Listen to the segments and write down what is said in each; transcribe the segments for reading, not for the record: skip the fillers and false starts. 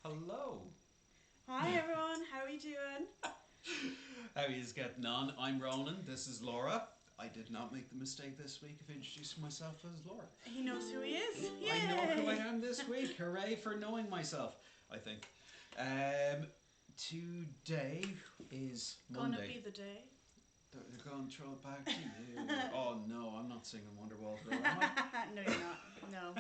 Hello. Hi everyone, how are you doing? How are you getting on? I'm Ronan. This is Laura. I did not make the mistake this week of introducing myself as Laura. He knows who he is. Yay! I know who I am this week. Hooray for knowing myself, I think. Today is Gonna Monday. be the day. They're going to throw it back to you. Oh no, I'm not singing Wonderwall today, am I? No, you're not. No.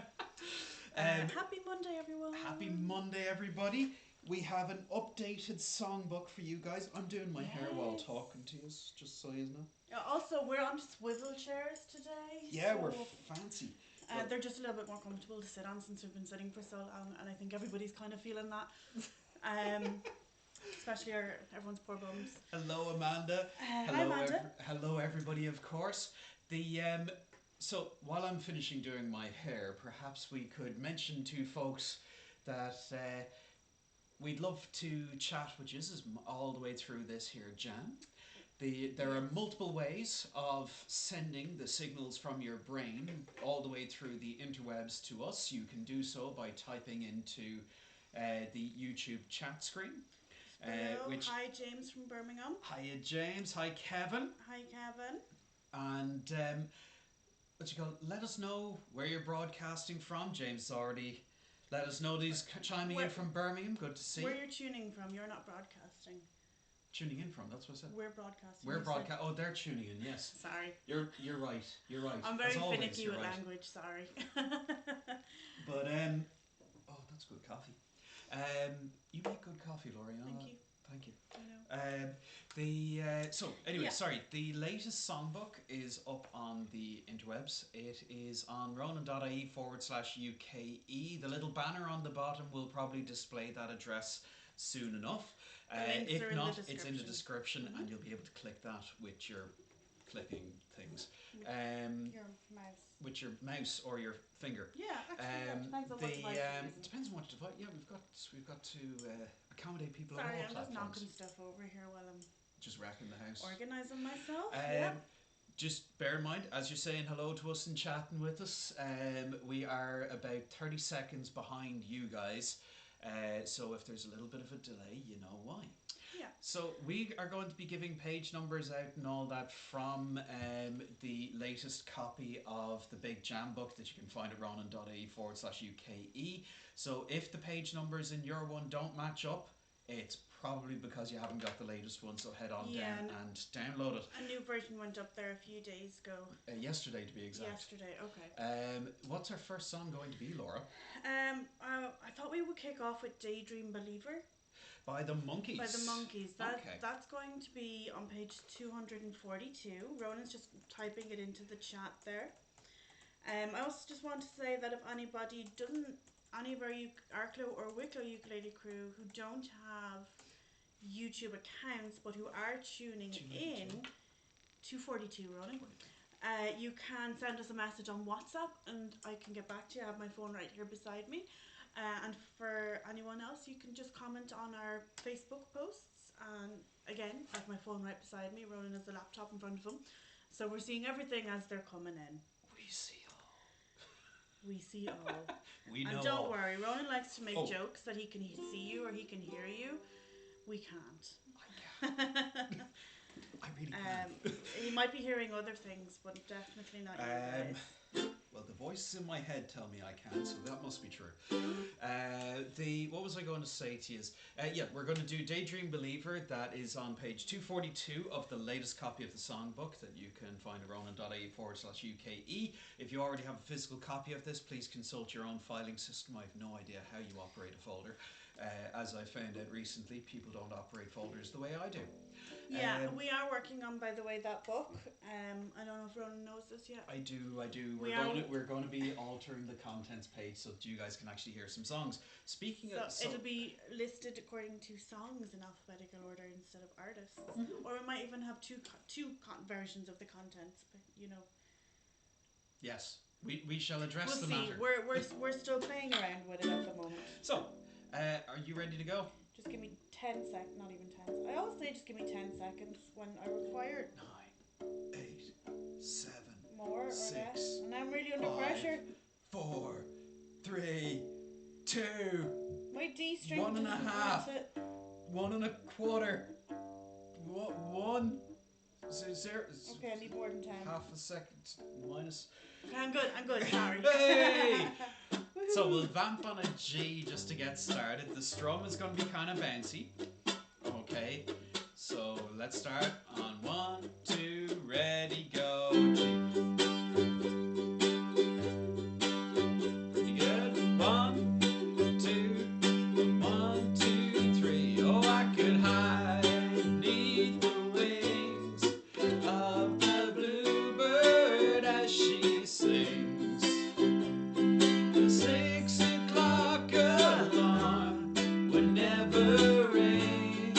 Happy Monday, everyone. Happy Monday, everybody. We have an updated songbook for you guys. I'm doing my hair while Yes. talking to you, just so you know. Also, we're on swivel chairs today. Yeah, so, we're fancy. they're just a little bit more comfortable to sit on since we've been sitting for so long, and I think everybody's kind of feeling that. Especially everyone's poor bums. Hello, Amanda. Hi, Amanda. Hello, everybody. Of course. So while I'm finishing doing my hair, perhaps we could mention to folks that we'd love to chat with you all the way through this here jam. There are multiple ways of sending the signals from your brain all the way through the interwebs to us. You can do so by typing into the YouTube chat screen. Hi, James from Birmingham. Hiya, James. Hi, Kevin. Hi, Kevin. And let us know where you're broadcasting from. James already let us know that he's chiming in from Birmingham. Good to see you. Where you're tuning from, you're not broadcasting. Tuning in from, that's what I said. We're broadcasting. We're broadcasting. Oh, they're tuning in, yes. Sorry. You're right. You're right. I'm very always, finicky with right. language, sorry. But, oh, that's good coffee. You make good coffee, Laurie. Thank you. Thank you. I know. So anyway, Yeah. sorry. The latest songbook is up on the interwebs. It is on ronan.ie/UKE. The little banner on the bottom will probably display that address soon enough. If not, it's in the description, and you'll be able to click that with your clicking things. Your mouse. With your mouse or your finger. Yeah, actually, depends on what device you're using. Depends on what device. Yeah, we've got to accommodate people on Sorry, all I'm platforms. just knocking stuff over here while I'm just wrecking the house. organising myself. Yeah. Just bear in mind, as you're saying hello to us and chatting with us, we are about 30 seconds behind you guys. So if there's a little bit of a delay, you know why. Yeah. So we are going to be giving page numbers out and all that from the latest copy of the Big Jam book that you can find at ronan.ie/UKE. So if the page numbers in your one don't match up, it's probably because you haven't got the latest one, so head on down and download it. A new version went up there a few days ago. Yesterday, to be exact. Yesterday, okay. What's our first song going to be, Laura? I thought we would kick off with Daydream Believer. By the Monkeys. By the Monkeys. Okay. That's going to be on page 242. Ronan's just typing it into the chat there. I also just want to say that if anybody any of our Arklow or Wicklow ukulele crew who don't have YouTube accounts but who are tuning in, 242 Ronan, you can send us a message on WhatsApp and I can get back to you. I have my phone right here beside me. And for anyone else, you can just comment on our Facebook posts. And again, I have my phone right beside me. Ronan has the laptop in front of him. So we're seeing everything as they're coming in. We see all. We see all. We know and don't all. worry, Ronan likes to make jokes that he can see you or he can hear you. We can't. I really can't. He might be hearing other things, but definitely not you guys. Well, the voices in my head tell me I can, so that must be true. What was I going to say to you? We're going to do Daydream Believer. That is on page 242 of the latest copy of the songbook that you can find at ronan.ie/UKE. If you already have a physical copy of this, please consult your own filing system. I have no idea how you operate a folder. As I found out recently, people don't operate folders the way I do. Yeah, we are working on, by the way, that book. I don't know if Ronan knows this yet. I do. We're going to be altering the contents page so that you guys can actually hear some songs. It'll be listed according to songs in alphabetical order instead of artists. Or we might even have two versions of the contents, but you know. Yes, we shall address the matter. We're still playing around with it at the moment. So, are you ready to go? Just give me 10 seconds, not even 10. I always say just give me 10 seconds when I require 9, 8, 7, more 6, or less. And I'm really under 5, pressure. 4, 3, 2, My D string 1 and a doesn't half. want it. 1 and a quarter. 1. Zero. Okay, I need more than 10. Half a second minus. Okay, I'm good, sorry. Hey! So we'll vamp on a G just to get started. The strum is going to be kind of bouncy. Okay, so let's start on 1, 2, ready, go, G. Pretty good. 1, 2, 1, 2, 3. Oh, I could hide beneath the wings of the bluebird as she sings. The 6 o'clock alarm would never ring,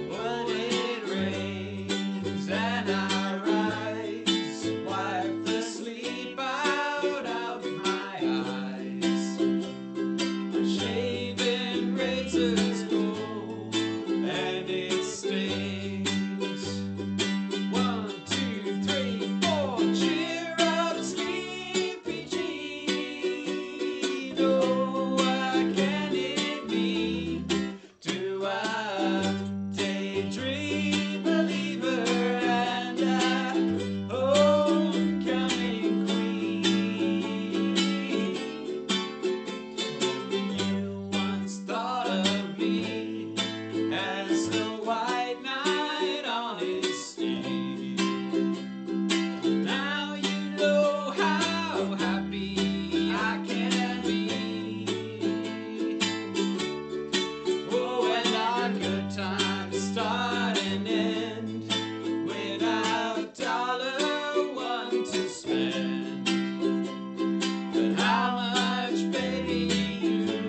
but it rings and I rise, wipe the sleep out of my eyes. My shaven razor's cold and it stings. 1, 2, 3, 4. Cheer up, sleepy Jean. Oh, what can it mean to a daydream believer and a homecoming queen? Oh, you once thought of me as the white knight on his steed. Now you know how happy I can be. Oh, and our good times start and end without $1 to spend. But how much, baby, do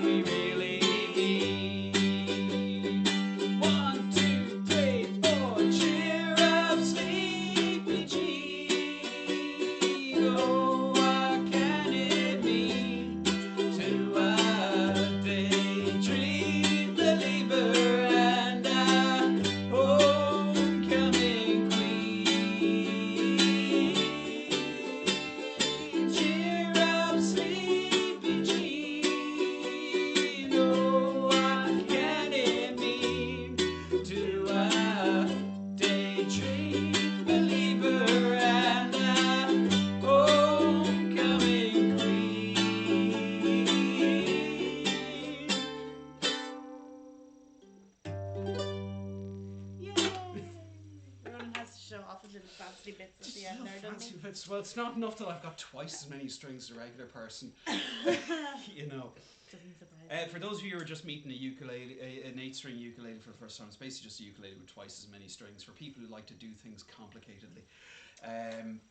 we really need? 1, 2, 3, 4. Cheer up, sleepy Jean. Oh, what can it mean to a daydream believer and a homecoming queen? Cheer up, sleepy Jean. Oh, what can it mean to a daydream believer and a homecoming queen? Yay! Ronan has to show off his little fancy bits at the end there, doesn't Fancy he? bits. Well, it's not enough that I've got twice as many strings as a regular person. You know. Doesn't surprise For those of you who are just meeting a ukulele, an 8-string ukulele for the first time, it's basically just a ukulele with twice as many strings for people who like to do things complicatedly.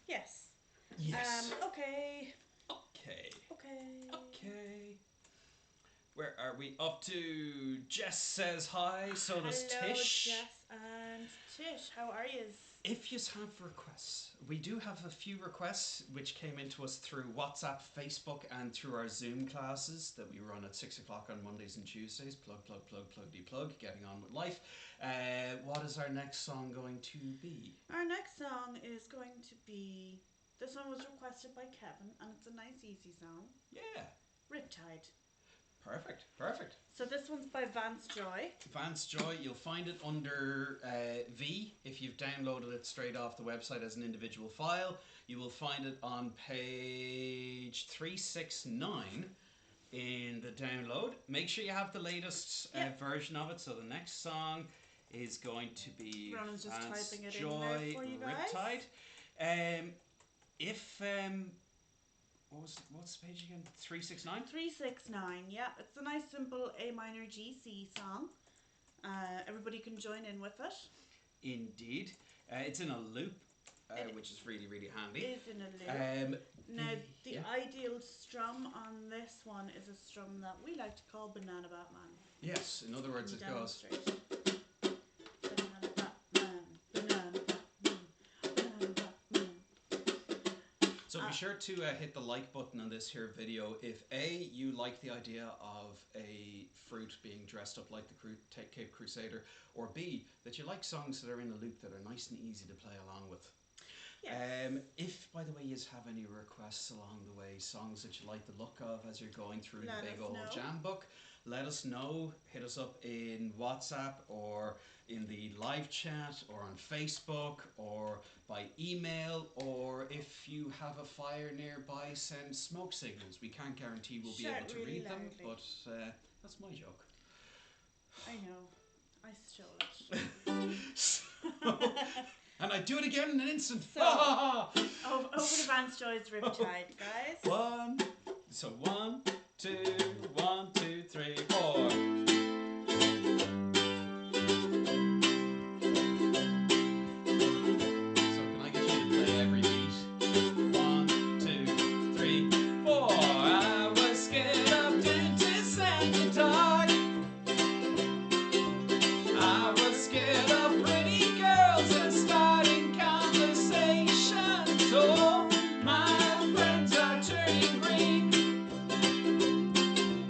Yes. Yes. Okay. Okay. Okay. Okay. Where are we up to? Jess says hi, so does Hello, Tish. Jess and Tish. How are you? If you have requests, we do have a few requests which came into us through WhatsApp, Facebook, and through our Zoom classes that we run at 6 o'clock on Mondays and Tuesdays. Plug, getting on with life. What is our next song going to be? Our next song is going to be. This one was requested by Kevin, and it's a nice, easy song. Yeah. Riptide. Perfect. So this one's by Vance Joy. Vance Joy, you'll find it under V if you've downloaded it straight off the website as an individual file. You will find it on page 369 in the download. Make sure you have the latest version of it. So the next song is going to be Ronan's just Vance typing it in Joy there for you guys. Riptide. What's the page again? 369? 369, yeah. It's a nice, simple A minor G-C song. Everybody can join in with it. Indeed. It's in a loop, which is really, really handy. It is in a loop. Now, the ideal strum on this one is a strum that we like to call Banana Batman. Yes, in other words, it goes. Banana Batman, Banana Batman, Banana Batman. So be sure to hit the like button on this here video if A, you like the idea of a fruit being dressed up like the Cape Crusader, or B, that you like songs that are in a loop that are nice and easy to play along with. Yes. If, by the way, you have any requests along the way, songs that you like the look of as you're going through Let the big us old know. jam book, let us know. Hit us up in WhatsApp or in the live chat or on Facebook or by email, or if you have a fire nearby, send smoke signals. We can't guarantee we'll be Shout able to really read them, loudly. but that's my joke. I know. I stole it. So, and I do it again in an instant. So- Over to Vance Joy's Riptide, guys. One, 2, 1, 2, 3, 4. So can I get you to play every beat? 1, 2, 3, 4. I was scared of dentists and the dark. I was scared of pretty girls and starting conversations. Oh, my friends are turning green.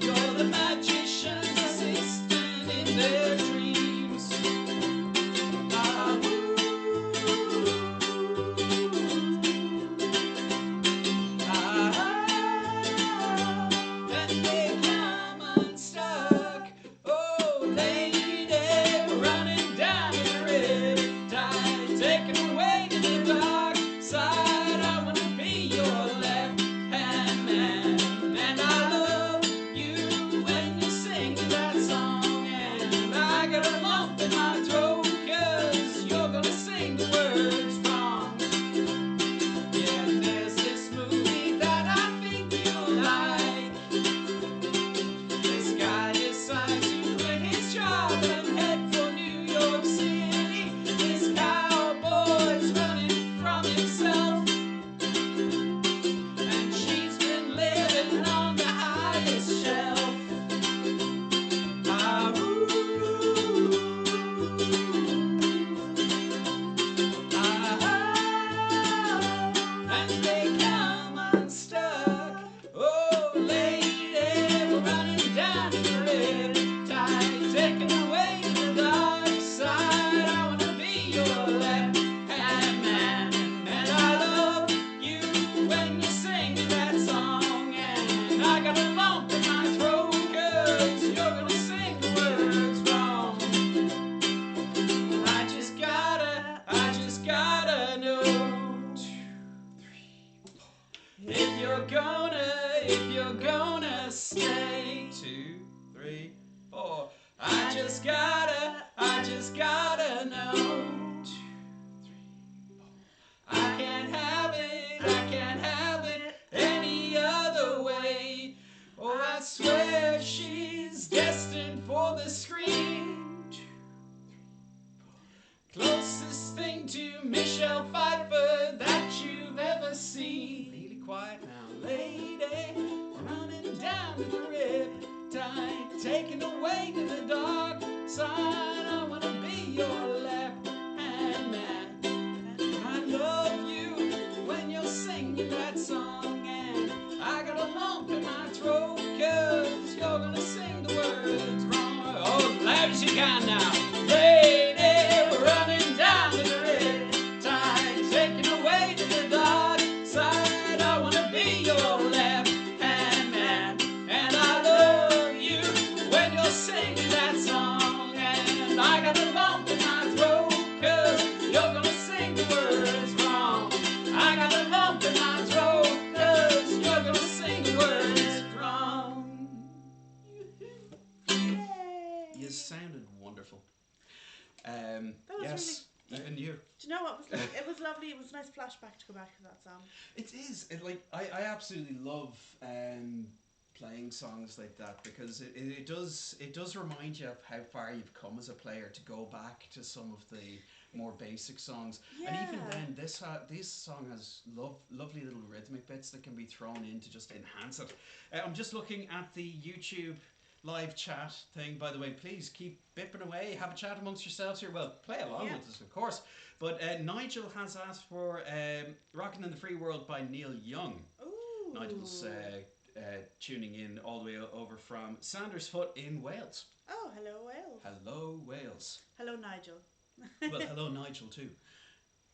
You're the magician's assistant in their dreams. Ah, and they come unstuck. Oh, lady, running down the red tide, taken away to the dark side. I wanna be your left hand man, and I love you when you sing that song. And I got a lump in my throat, 'cause you're gonna sing the words wrong. Yeah, there's this movie that I think you'll like. This guy decides to quit his job and head for New York City. This cowboy's running from himself, and she's been living on the highest shelf. Ah, ooh, and they come unstuck. Oh, lady, we're running down the red tide, taken away to the dark side. I wanna be your left hand man, and I love you when you sing that song. And I got a lump in my throat, 'cause you're gonna sing the words wrong. I just gotta know. 2, 3, 4. If you're gonna stay. 2, 3, 4. I just gotta know. 2, 3, 4. I can't have it any other way. Oh, I swear she's destined for the screen. 2, 3, 4. Closest thing to Michelle Pfeiffer that you've ever seen. Really quiet now, lady. Running down to the riptide, taken away to the dark side. I wanna be your left hand man. I love you when you're singing that song, and I got a lump in my throat, 'cause you're gonna sing the words wrong. Oh, loud as you can now. Lady, we're running down to the red tide, taken away to the dark side. I wanna be your left hand man, and I love you when you're singing that song. And I got a lump in my throat, 'cause you're gonna sing the words wrong. I got a lump in my throat, 'cause you're gonna sing the words wrong. Yay. You sounded wonderful. That was Yes, even you. Do you know what was like? It was lovely. It was a nice flashback to go back to that song. It is. I absolutely love playing songs like that, because it does remind you of how far you've come as a player to go back to some of the more basic songs. Yeah. And even then, this song has lovely little rhythmic bits that can be thrown in to just enhance it. I'm just looking at the YouTube live chat thing. By the way, please keep bipping away, have a chat amongst yourselves here. Well, play along with us, of course. But Nigel has asked for Rockin' in the Free World by Neil Young. Ooh. Nigel's tuning in all the way over from Sandersfoot in Wales. Oh, hello Wales. Hello, Wales. Hello Nigel. Well, hello, Nigel, too.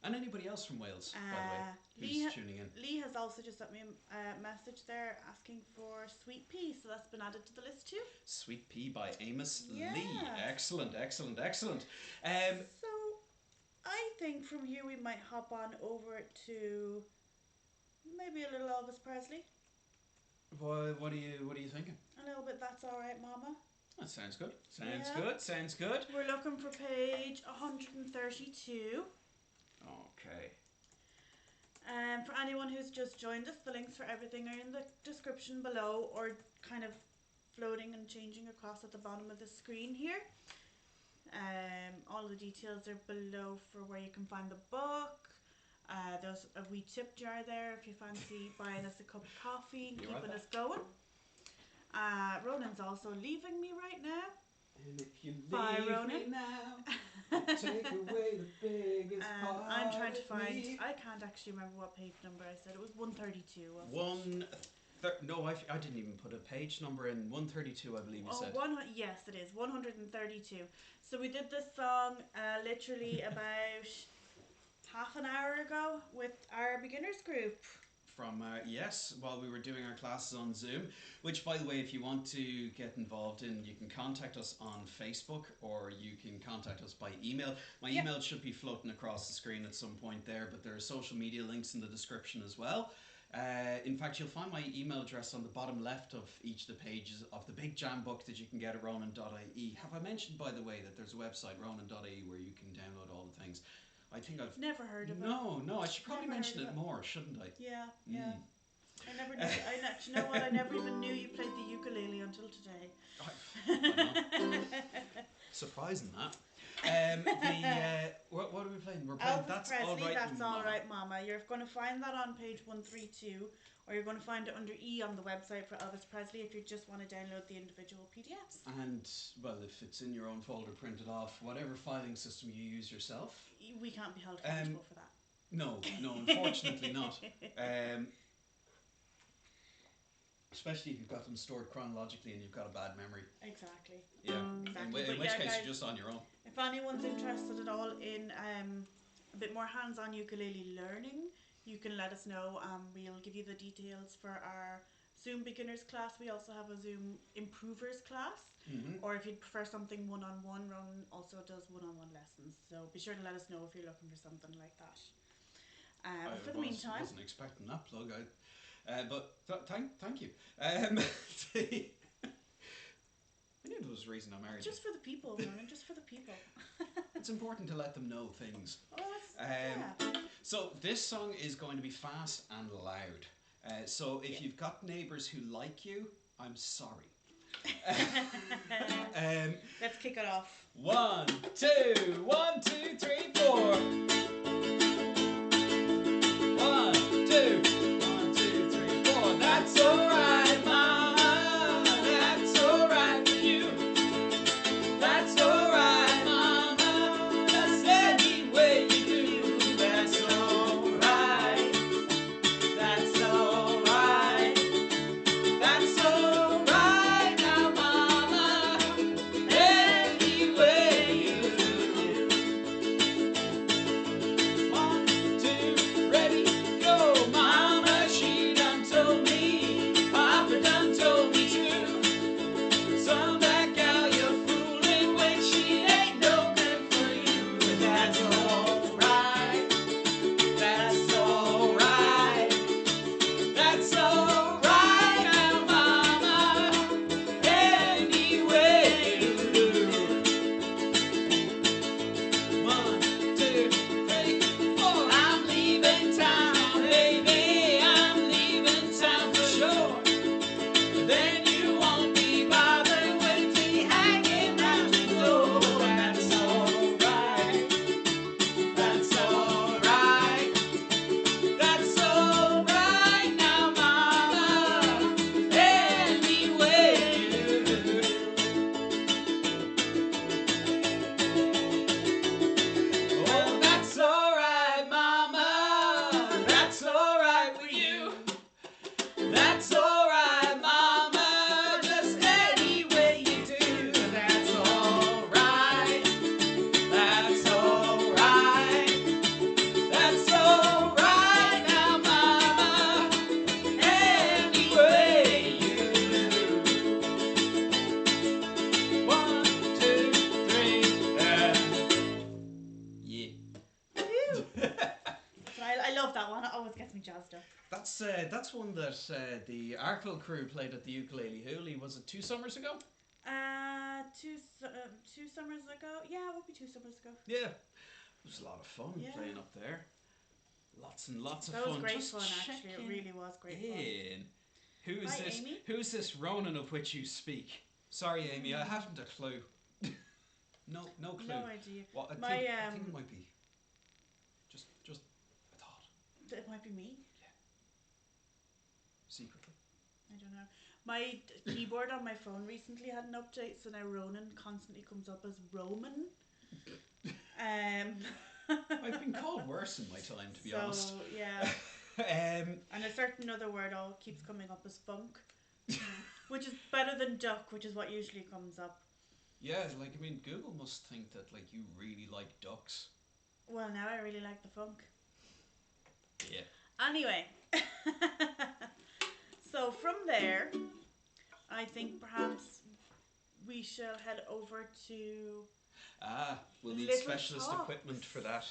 And anybody else from Wales, by the way, who's tuning in. Lee has also just sent me a message there asking for Sweet Pea, so that's been added to the list too. Sweet Pea by Amos Yes. Lee. Excellent, excellent, excellent. So I think from here we might hop on over to maybe a little Elvis Presley. What are you thinking? A little bit That's Alright Mama. That sounds good. Sounds good. We're looking for page 132. Okay. For anyone who's just joined us, the links for everything are in the description below, or kind of floating and changing across at the bottom of the screen here. All the details are below for where you can find the book. There's a wee tip jar there if you fancy buying us a cup of coffee and keeping us going. Ronan's also leaving me right now. And if you Bye, leave Ronan. me now, you take away the biggest part I'm trying to of find. me. I can't actually remember what page number I said. It was 132. Wasn't it? No, I didn't even put a page number in. 132, I believe you said. Yes, it is 132. So we did this song literally about half an hour ago with our beginners group. From while we were doing our classes on Zoom, which, by the way, if you want to get involved in, you can contact us on Facebook or you can contact us by email. My email should be floating across the screen at some point there, but there are social media links in the description as well. In fact, you'll find my email address on the bottom left of each of the pages of the big jam book that you can get at ronan.ie. Have I mentioned, by the way, that there's a website, ronan.ie, where you can download all the things? I think I've never heard of it. No, I should probably mention it more, shouldn't I? Yeah. I never knew. You know what? I never even knew you played the ukulele until today. I know. Surprising that. What are we playing? We're playing Elvis That's Presley, Alright That's Mama. Alright Mama. You're going to find that on page 132, or you're going to find it under E on the website for Elvis Presley if you just want to download the individual PDFs. And, well, if it's in your own folder printed off, whatever filing system you use yourself. We can't be held accountable for that. No, unfortunately not. Especially if you've got them stored chronologically and you've got a bad memory. Exactly. Yeah. Exactly. In which case, guys, you're just on your own. If anyone's interested at all in a bit more hands-on ukulele learning, you can let us know. We'll give you the details for our Zoom beginners class. We also have a Zoom improvers class. Or if you'd prefer something one-on-one, Ronan also does one-on-one lessons. So be sure to let us know if you're looking for something like that. For the meantime, I wasn't expecting that plug. But thank you. I knew there was a reason I married you. just for the people, Ronan, just for the people. It's important to let them know things. Oh, So this song is going to be fast and loud. So if you've got neighbours who like you, I'm sorry. Let's kick it off. 1, 2, 1, 2, 3, 4. 1, 2, 1, 2, 3, 4. That's alright, Mama. That's alright with you. That's alright, Mama. Just any way you do. That's alright. That's alright. That's alright now, Mama. Any way you do. duck. That's one that the Arkle crew played at the Ukulele Hoolie. Was it 2 summers ago? Two summers ago. Yeah, it would be 2 summers ago. Yeah, it was a lot of fun playing up there. Lots and lots of That fun. was great Just fun, actually. It checking really was great fun. in. Who is Hi, this? Amy. Who's this Ronan of which you speak? Sorry, Amy, I haven't a clue. No clue. No idea. What I My, think it might be. Just a thought. It might be me. Secretly. I don't know. My keyboard on my phone recently had an update, so now Ronan constantly comes up as Roman. I've been called worse in my time, to be honest. So yeah. And a certain other word all keeps coming up as funk, which is better than duck, which is what usually comes up. Yeah, like I mean, Google must think that like you really like ducks. Well, now I really like the funk. Yeah. Anyway, so from there, I think perhaps we shall head over to. We'll need Little specialist Talks. equipment for that.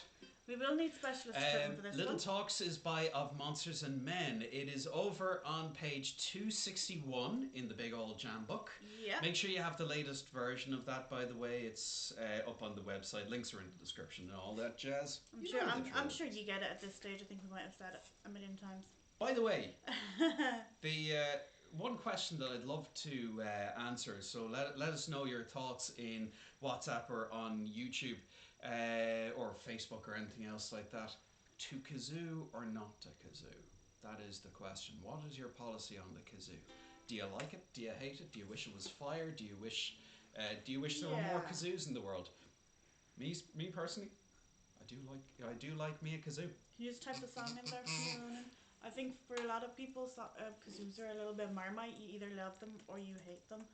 We will need specialist equipment for this Little one. Talks is by Of Monsters and Men. It is over on page 261 in the big old jam book. Yeah. Make sure you have the latest version of that, by the way. It's up on the website. Links are in the description and all that jazz. I'm sure you get it at this stage. I think we might have said it a million times. By the way, the one question that I'd love to answer, so let us know your thoughts in WhatsApp or on YouTube or Facebook or anything else like that. To kazoo or not to kazoo? That is the question. What is your policy on the kazoo? Do you like it? Do you hate it? Do you wish it was fired? Do you wish there were more kazoos in the world? Me personally, I do like me a kazoo. Can you just type the song in there for me, Ronan? I think for a lot of people, kazoos are a little bit Marmite. You either love them or you hate them.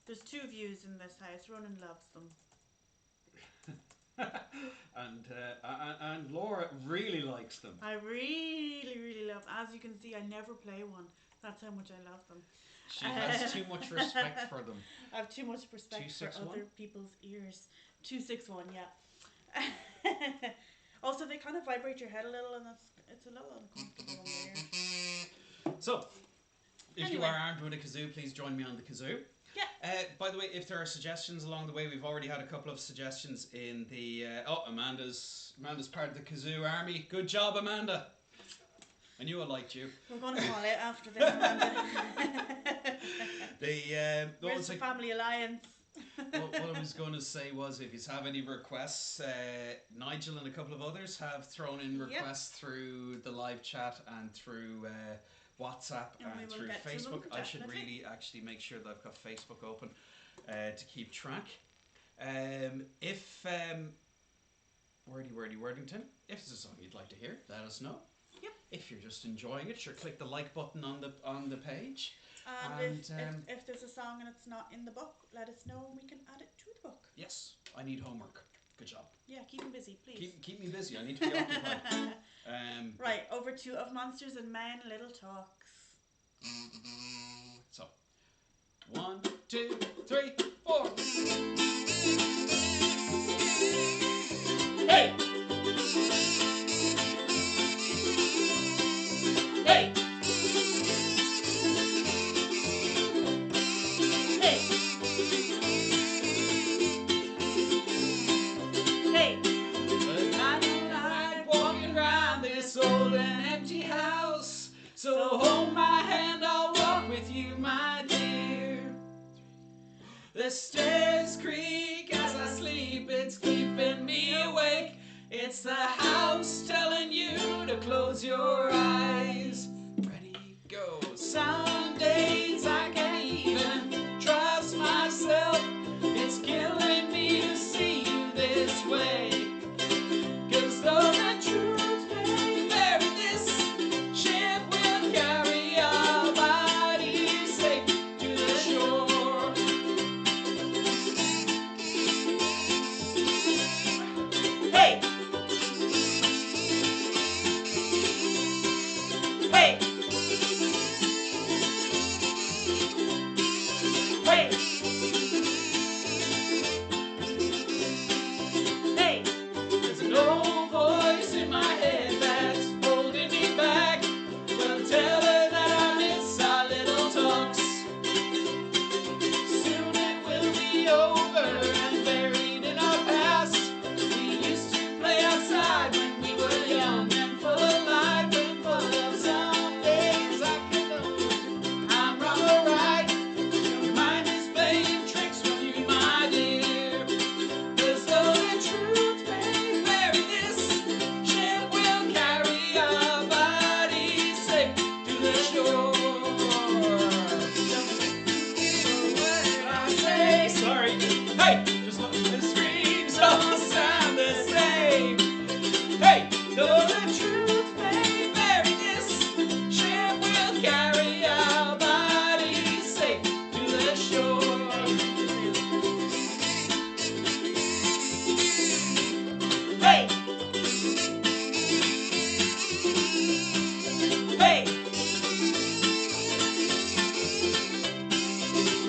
There's two views in this house. Ronan loves them. and Laura really likes them. I really, really love. As you can see, I never play one. That's how much I love them. She has too much respect for them. I have too much respect for other people's ears. 261, yeah. Also, they kind of vibrate your head a little, and it's a little uncomfortable in there. So, if you are armed with a kazoo, please join me on the kazoo. Yeah. By the way, if there are suggestions along the way, we've already had a couple of suggestions in the. Amanda's part of the kazoo army. Good job, Amanda. I knew I liked you. We're going to call it after this, Amanda. Where's the family alliance? what I was going to say was, if you have any requests, Nigel and a couple of others have thrown in requests through the live chat and through WhatsApp and through Facebook. I should really actually make sure that I've got Facebook open to keep track. Wordington, if there's a song you'd like to hear, let us know. Yep. If you're just enjoying it, sure, click the like button on the page. And if there's a song and it's not in the book, let us know and we can add it to the book. Yes, I need homework. Good job. Yeah, keep me busy, please. Keep me busy. I need to be occupied. Right, over to Of Monsters and Men, Little Talks. So, 1, 2, 3, 4. Hey! Hey! Hey! I don't like walking around this old and empty house. So hold my hand, I'll walk with you, my dear. The stairs creak as I sleep, it's keeping me awake. It's the house telling you to close your eyes. Ready, go. Some days I can't even trust myself. It's killing me to see you this way. 'Cause though the truth may vary, this ship will carry our bodies safe to the shore. Hey! Hey!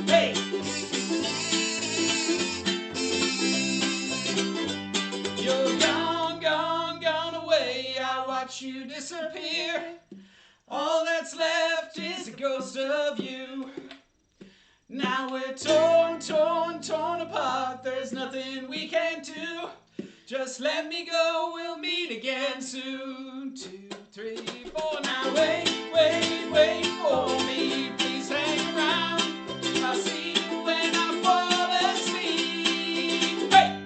Hey! You're gone, gone, gone away. I watch you disappear. All that's left is a ghost of you. Now we're torn, torn, torn apart. There's nothing we can do. Just let me go, we'll meet again soon. 2, 3, 4. Now wait, wait, wait for me. Please hang around. I'll see you when I fall asleep. Hey!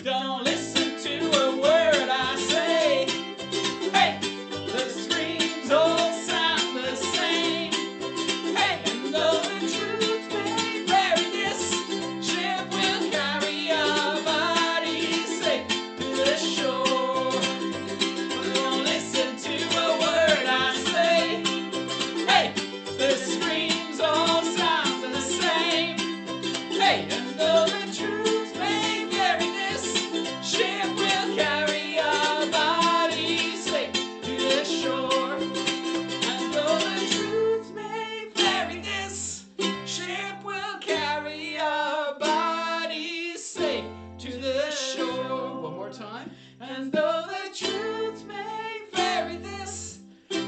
Don't listen to a word I say. Hey! The screams all sound the same. Hey! And though the truth may vary, this ship will carry our bodies safe to the shore. Don't listen to a word I say. Hey! The screams all sound the same. Hey! And though the truth may vary, this ship will carry our bodies safe to the shore. And though the truth may vary, this ship will carry our bodies safe to the shore. One more time. And though the truth may vary, this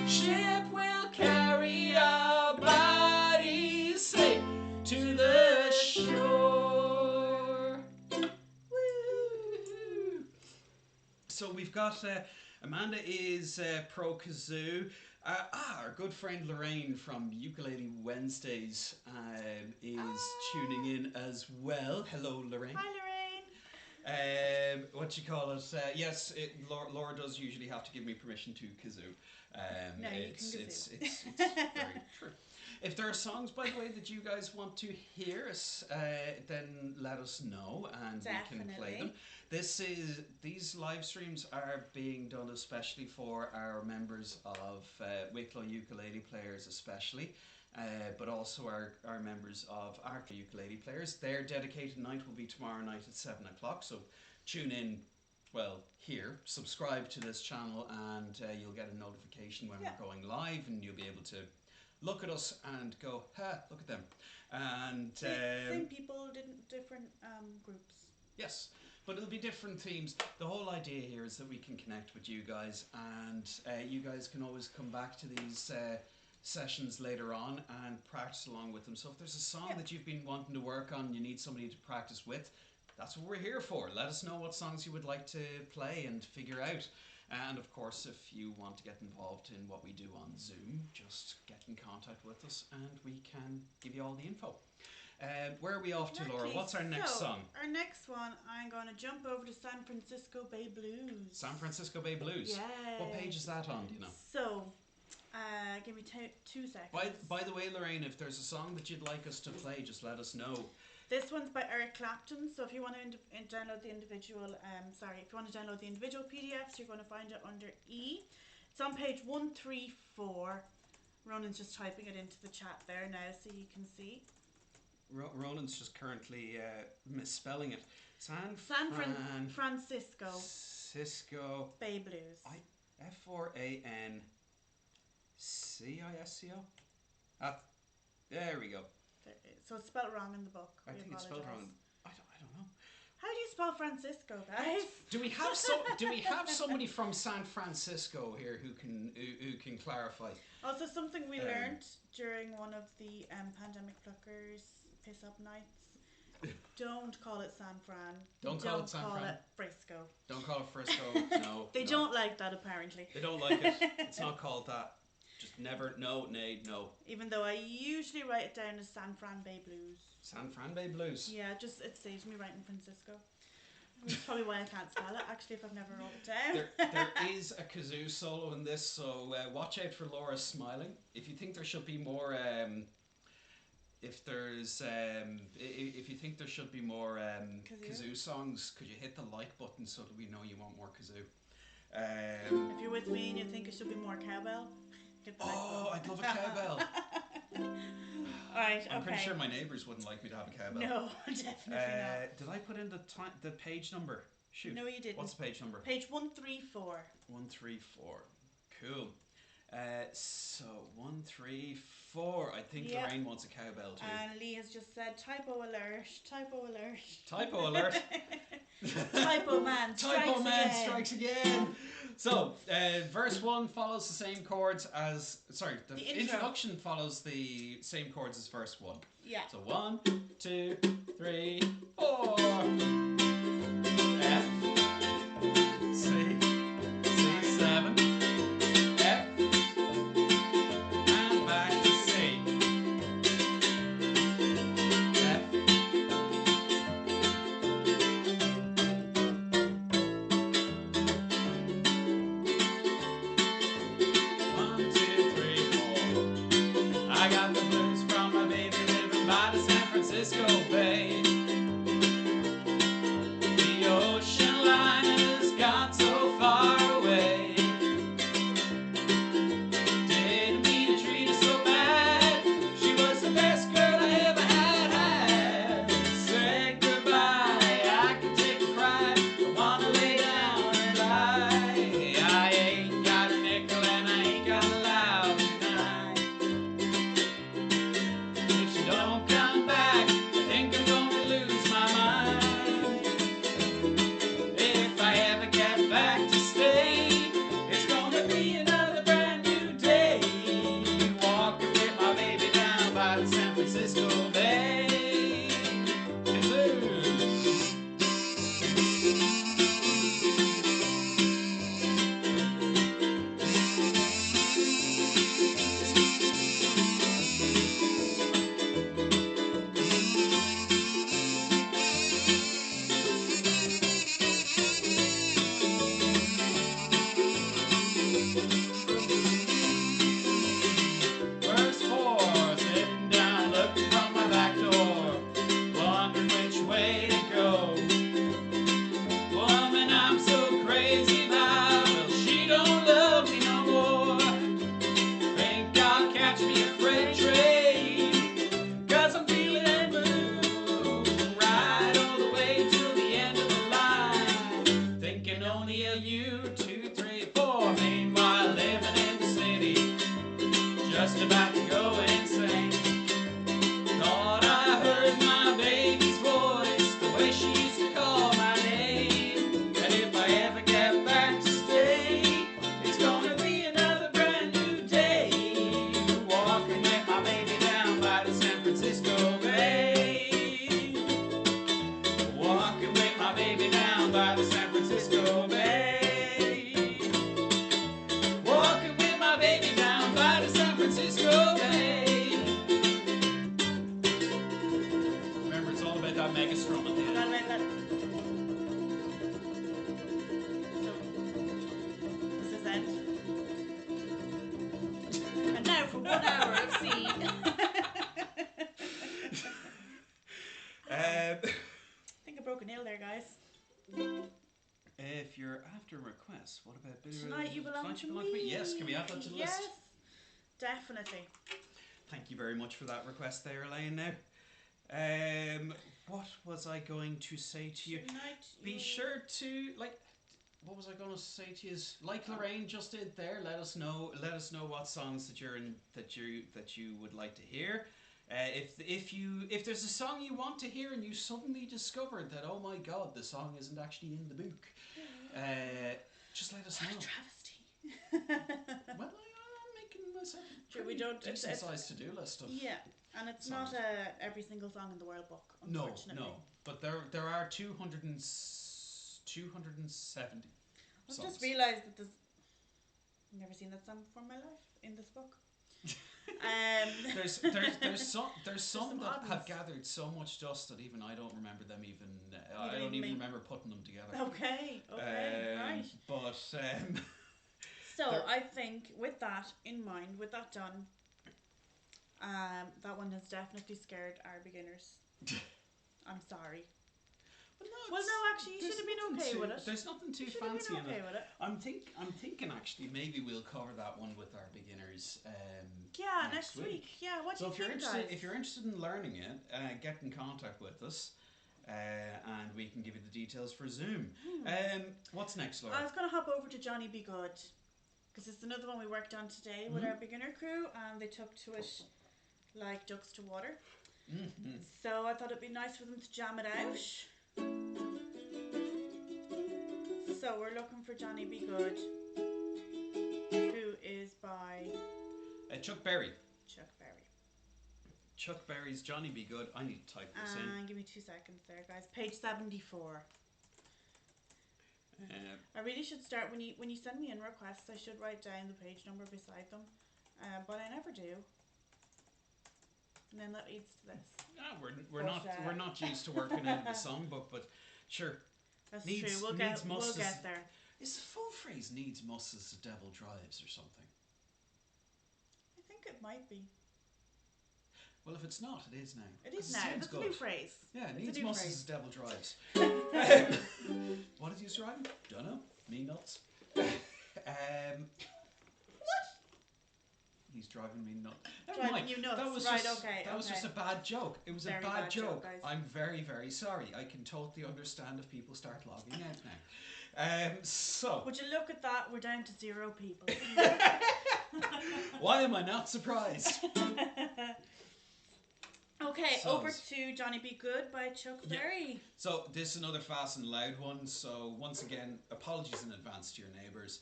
ship will carry our bodies safe to the shore. Woo! So we've got Amanda is pro kazoo. Our good friend Lorraine from Ukulele Wednesdays is tuning in as well. Hello, Lorraine. Hi, Lorraine. What you call it? Yes, Laura does usually have to give me permission to kazoo. No, you it's, can it's, kazoo. it's, it's very true. If there are songs, by the way, that you guys want to hear us, then let us know and we can play them. These live streams are being done especially for our members of Wicklow ukulele players, especially. But also our members of Arklow ukulele players. Their dedicated night will be tomorrow night at 7 o'clock. So tune in, well, here, subscribe to this channel, and you'll get a notification when we're going live, and you'll be able to look at us and go, ha, look at them. And same people, different groups. yes, but it'll be different themes. The whole idea here is that we can connect with you guys, and you guys can always come back to these sessions later on and practice along with them. So if there's a song that you've been wanting to work on, you need somebody to practice with, that's what we're here for. Let us know what songs you would like to play and figure out. And of course, if you want to get involved in what we do on Zoom, just get in contact with us and we can give you all the info. Where are we off to, Laura? What's our next song? Our next one, I'm going to jump over to San Francisco Bay Blues. San Francisco Bay Blues? Yeah. What page is that on, do you know? So, give me 2 seconds. By the way, Lorraine, if there's a song that you'd like us to play, just let us know. This one's by Eric Clapton, so if you want to download the individual, if you want to download the individual PDFs, you're going to find it under E. It's on page 134. Ronan's just typing it into the chat there now so you can see. Ronan's just currently misspelling it. San Francisco Francisco Bay Blues. F-4-A-N-C-I-S-C-O? There we go. So it's spelled wrong in the book. I think it's spelled wrong. I don't know. How do you spell Francisco, guys? Do we have somebody from San Francisco here who can clarify? Also, something we learned during one of the pandemic pluckers piss up nights. Don't call it San Fran. Don't call it San Fran. Call it Frisco. Don't call it Frisco. No. They don't like that, apparently. They don't like it. It's not called that. Just never. No. Even though I usually write it down as San Fran Bay Blues. San Fran Bay Blues. Yeah, it saves me writing Francisco. That's probably why I can't spell it, actually, if I've never wrote it down. There is a kazoo solo in this, so watch out for Laura smiling. If you think there should be more, if you think there should be more kazoo songs, could you hit the like button so that we know you want more kazoo? If you're with me and you think it should be more cowbell, hit the like button. I'd love a cowbell. Alright, okay. I'm pretty sure my neighbours wouldn't like me to have a cowbell. No, definitely not. Did I put in the page number? Shoot. No, you didn't. What's the page number? Page 134. 134. Cool. So 1, 3, 4. I think Yep. Lorraine wants a cowbell too. And Lee has just said typo alert, typo alert. Typo alert. Typo man strikes Typo man again. strikes again. So, verse 1 follows the same chords as. Sorry, the intro. introduction follows the same chords as verse 1. Yeah. So 1, 2, 3, 4. F, C, C7, F, and back to C. F. 1, 2, 3, 4. I got the blues from my baby living by the San Francisco Bay. The ocean line has got so far away. Didn't mean to treat her so bad. She was the best girl I ever had. Said goodbye, I can take a cry. I wanna lay down and lie. I ain't got a nickel and I ain't got a loud tonight. If she don't come back, I think I'm gonna lose my mind. If I ever get back to stay, it's gonna be another brand new day. Walking with my baby down by the San Francisco Bay. Verse 4, sitting down looking from my back door, wondering which way to go. Woman I'm so crazy about, well she don't love me no more. Think I'll catch me a freight train, 'cause I'm feeling blue. Ride all the way till the end of the line, thinking only of you. 2, 3, 4. Meanwhile living in the city, just about to go insane. Thought I heard my baby's voice, the way she used to call my name. And if I ever get back to stay, it's gonna be another brand new day. Walking with my baby down by the San Francisco Bay. Walking with my baby down by the San Francisco Bay. Walking with my baby down by the San Francisco Bay. Remember, it's all about that mega strum at the end. Forgot about that. So, this is end. And now for 1 hour of C. I think I broke a nail there, guys. If you're after requests, what about Tonight you belong Tonight to You me. Belong to Me? Yes, can we add that to the yes, list? definitely. Thank you very much for that request there, Elaine. Now, what was I going to say to you? Tonight Be you- sure to what was I going to say to you? Like Lorraine just did there. Let us know what songs that you would like to hear. If there's a song you want to hear and you suddenly discovered that, oh my God, the song isn't actually in the book, just let us know. What a travesty. Well, I'm making myself Sure, a we don't- decent it's- sized to-do list of Yeah, and it's songs. not every single song in the world book, No, unfortunately. no. But there are 270 I've songs. just realised that there's... I've never seen that song before in my life, in this book. There's some some that odd have ones. gathered so much dust that even I don't remember them even. I don't don't even even me. remember putting them together. Okay, right. But So there- I think with that in mind, with that done, that one has definitely scared our beginners. I'm sorry. Well, no, actually, you should have been okay with it. There's nothing too You should have fancy been in okay it. with it. I'm thinking actually maybe we'll cover that one with our beginners. Yeah, next week. Yeah, what do So you if you're think, interested, guys? if you're interested in learning it, get in contact with us, and we can give you the details for Zoom. What's next, Laura? I was going to hop over to Johnny Be Good, because it's another one we worked on today with our beginner crew, and they took to it like ducks to water. So I thought it'd be nice for them to jam it out. So we're looking for Johnny Be Good, who is by Chuck Berry. Chuck Berry. Chuck Berry's Johnny Be Good. I need to type this in. Give me 2 seconds there, guys. Page 74. I really should start when you send me in requests. I should write down the page number beside them, but I never do. And then that leads to this. We're not used to working out of the songbook, but sure. That's true. We'll get there. Is the full phrase "needs must as the devil drives" or something? I think it might be. Well, if it's not, it is now. It is now. It's a new phrase. Yeah, needs must as the devil drives. What did you rhyme? Dunno. Me nuts. He's driving me nuts. Driving you nuts. That was right, just, okay. That was just a bad joke. It was very a bad joke. Guys. I'm very, very sorry. I can totally understand if people start logging out now. So. Would you look at that? We're down to 0 people. Why am I not surprised? Okay, so, over to Johnny Be Good by Chuck Berry. So this is another fast and loud one. So once again, apologies in advance to your neighbours,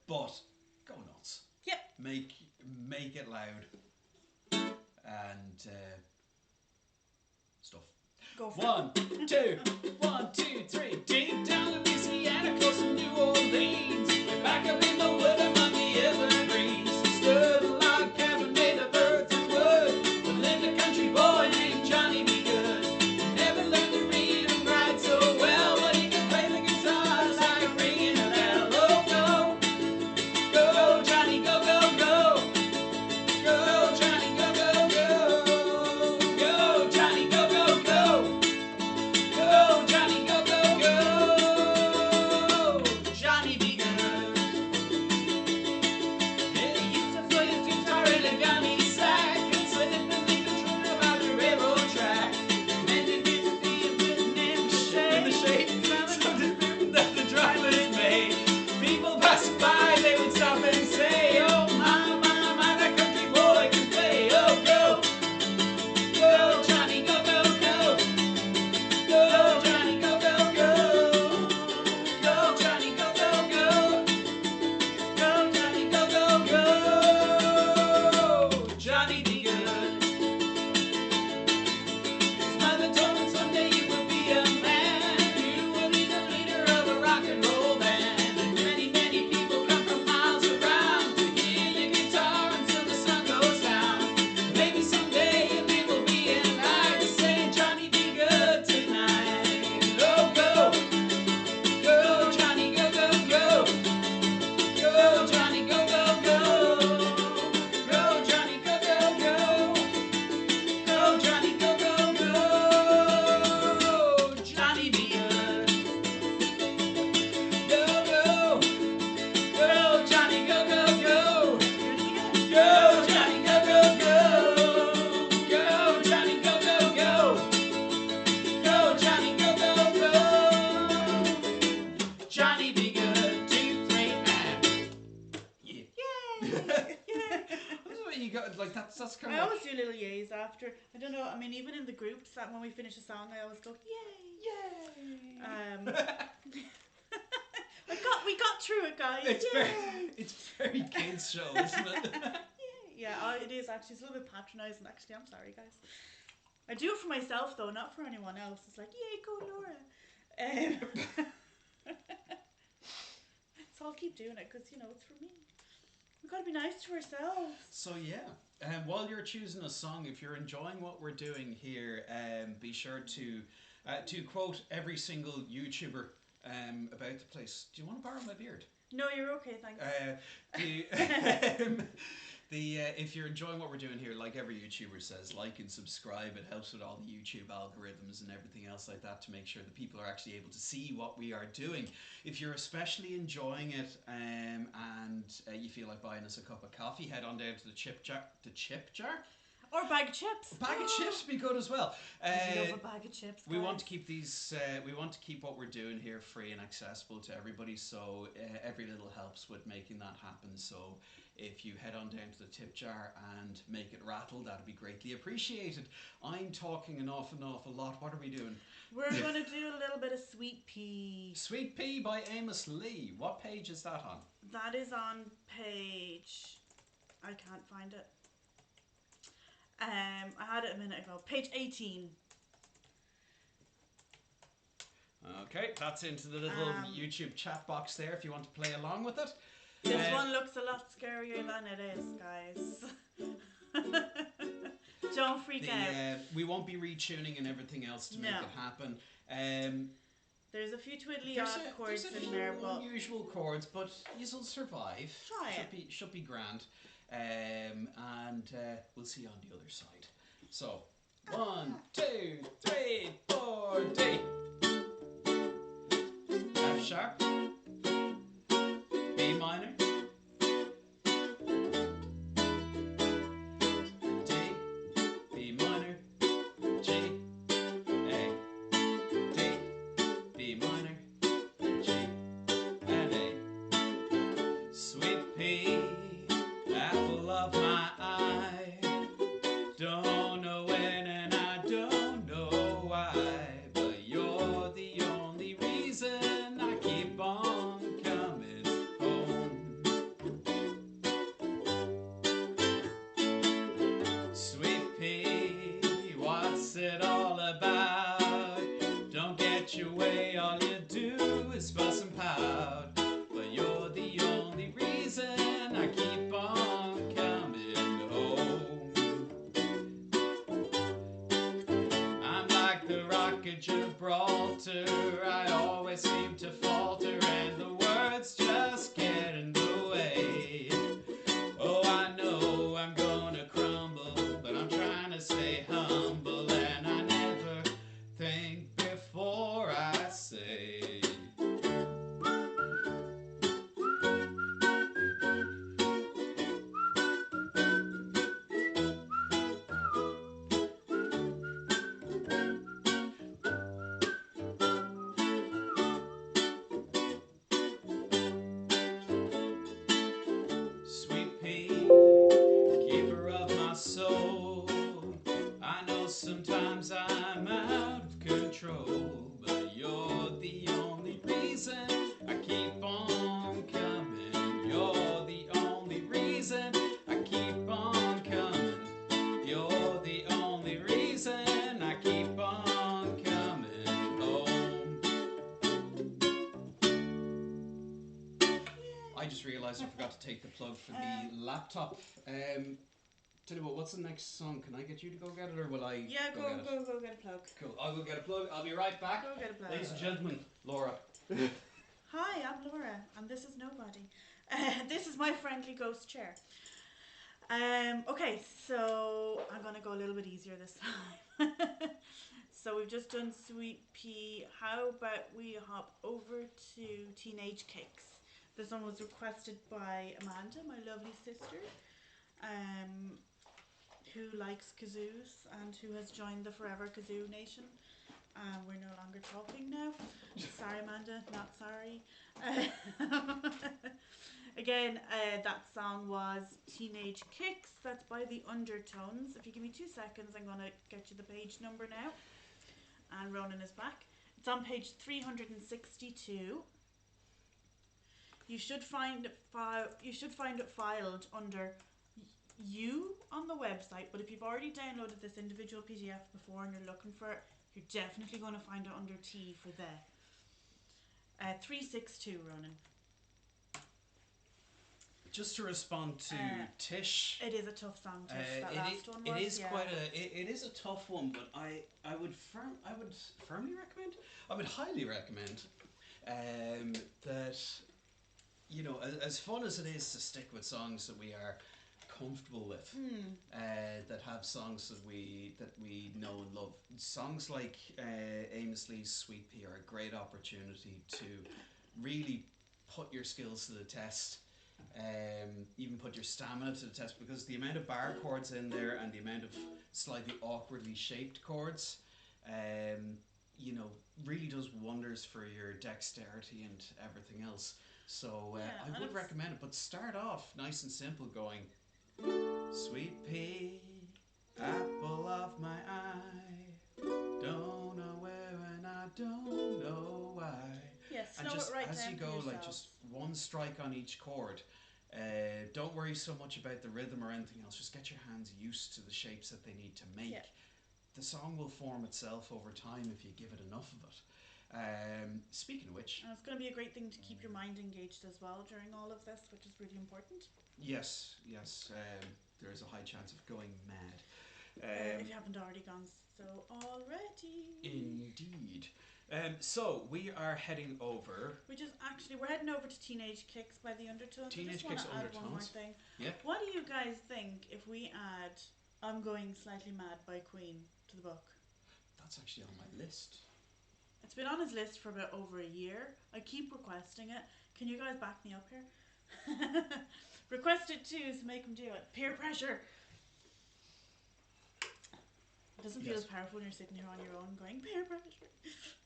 but go nuts. Yep. Make it loud and stuff. Go for 1, 2, 1, 2, 3. Deep down in Louisiana, close to New Orleans, we're back up in the wood among the evergreens. Stood a log cabin made of earth and wood. We lived a country boy named Johnny Be Good. Never learned to read and write so well, but he could play the guitar like ringing a bell. Oh, go, go, Johnny, go, go, go. Go, Johnny, go, go, go. Go, Johnny, go, go, go. Go, Johnny, go, go, go. Johnny Be Good. Yeah, he used to play his guitar in a gummy sack and slip and think the truth about the railroad track. Mending bits of fields written in the shade. Some different that the drivers made. People passing by, they would stop and say, oh my, that country boy can play. Oh, go, go, Johnny, go, go, go. Go, Johnny, go, go, go. Go, Johnny, go, go, go. Go, Johnny, go, go, go. Johnny Be Good. His mother told him someday you will be a man. You will be the leader of a rock and roll band. And many, many people come from miles around to hear your guitar until the sun goes down. Maybe someday your name will be in line to say Johnny Be Good tonight. Oh, go, go, Johnny, go, go, go. Go, Johnny, go, go, go. Go, Johnny, go, go, go. Go, Johnny, go, go, go. Johnny Be Good. Go, go. Go, Johnny, go, go, go. Go, Johnny, go, go, go. Go, Johnny, go, go, go. Go, Johnny, go, go, go. Johnny Be Good. 2, 3, and yeah. Yay! That's what you got. Like that's kind I of. always do little yays after. I don't know. I mean, even in the groups, that when we finish a song, I always go yay. We got through it, guys. It's very kids show, isn't it? Yeah, it is actually. It's a little bit patronising. Actually, I'm sorry, guys. I do it for myself though, not for anyone else. It's like, yay, go Laura. So I'll keep doing it because it's for me. We've got to be nice to ourselves. So yeah, while you're choosing a song, if you're enjoying what we're doing here, be sure to quote every single YouTuber about the place. Do you want to borrow my beard? No, you're okay, thanks. If you're enjoying what we're doing here, like every YouTuber says, like and subscribe. It helps with all the YouTube algorithms and everything else like that to make sure that people are actually able to see what we are doing. If you're especially enjoying it and you feel like buying us a cup of coffee, head on down to the chip jar. Or a bag of chips. A bag of chips would be good as well. I love a bag of chips. We want guys. to keep these. We want to keep what we're doing here free and accessible to everybody. So every little helps with making that happen. So if you head on down to the tip jar and make it rattle, that'd be greatly appreciated. I'm talking an awful lot. What are we doing? We're going to do a little bit of Sweet Pea. Sweet Pea by Amos Lee. What page is that on? That is on page... I can't find it. I had it a minute ago. Page 18. Okay, that's into the little YouTube chat box there if you want to play along with it. This one looks a lot scarier than it is, guys. Don't freak out. We won't be retuning and everything else to make it happen. There's a few twiddly odd chords in there, but unusual chords, but you'll survive. Try it. Should be grand. And we'll see you on the other side. So 1, 2, 3, 4, D. F sharp, B minor, D, B minor, G, A, D, B minor, G, and A. Sweet pea, apple of my eye, don't know when and I don't know why, but you're the only reason I keep on coming home. Sweet pea, what's it all about? Don't get your way, all you do is fuss and pout, but you're the only reason I keep on coming home. I'm like the Rock of Gibraltar, I always seem to falter and the words just get in the way. Oh, I know I'm gonna crumble, but I'm trying to stay humble and I never think before I say. Sweet pea, keeper of my soul, I know sometimes I'm out of control, but you're the only reason I keep on coming. You're the only reason I keep on coming. You're the only reason I keep on coming home. I just realised I forgot to take the plug for the laptop. Tell you what, what's the next song? Can I get you to go get it, or will I? yeah, go get a plug. Cool. I'll go get a plug. I'll be right back. Go get a plug. Ladies and gentlemen, Laura. Hi, I'm Laura, and this is Nobody. This is my friendly ghost chair. Okay, so I'm gonna go a little bit easier this time. So we've just done Sweet Pea. How about we hop over to Teenage Kicks? This one was requested by Amanda, my lovely sister, who likes kazoos and who has joined the Forever Kazoo Nation. We're no longer talking now. Sorry, Amanda, not sorry. Again, that song was Teenage Kicks. That's by the Undertones. If you give me 2 seconds, I'm going to get you the page number now. And Ronan is back. It's on page 362. You should find it filed under you on the website, but if you've already downloaded this individual PDF before and you're looking for it, you're definitely going to find it under T for the 362, Ronan. Just to respond to Tish. It is a tough song, Tish. That last one was. It is quite it is a tough one, but I would firmly recommend. I would highly recommend that, you know, as fun as it is to stick with songs that we are comfortable with, that have songs that we know and love. Songs like Amos Lee's Sweet Pea are a great opportunity to really put your skills to the test even put your stamina to the test, because the amount of bar chords in there and the amount of slightly awkwardly shaped chords, you know, really does wonders for your dexterity and everything else. So Yeah, I would recommend it, but start off nice and simple, going, sweet pea, apple of my eye, don't know where and I don't know why. Yeah, And slow just it right as down you for go, like yourselves. just one strike on each chord. Don't worry so much about the rhythm or anything else. Just get your hands used to the shapes that they need to make. Yeah. The song will form itself over time if you give it enough of it. Speaking of which, And it's going to be a great thing to keep your mind engaged as well during all of this, which is really important. yes, there is a high chance of going mad. If you haven't already gone so already. Indeed. So we are heading over. We're heading over to Teenage Kicks by the Undertones. I Teenage just want Kicks, to add one more Undertones. thing. Yeah. What do you guys think if we add I'm Going Slightly Mad by Queen to the book? That's actually on my list. It's been on his list for about over a year. I keep requesting it. Can you guys back me up here? Request it too, so make him do it. Peer pressure. It doesn't feel Yes. as powerful when you're sitting here on your own going, peer pressure,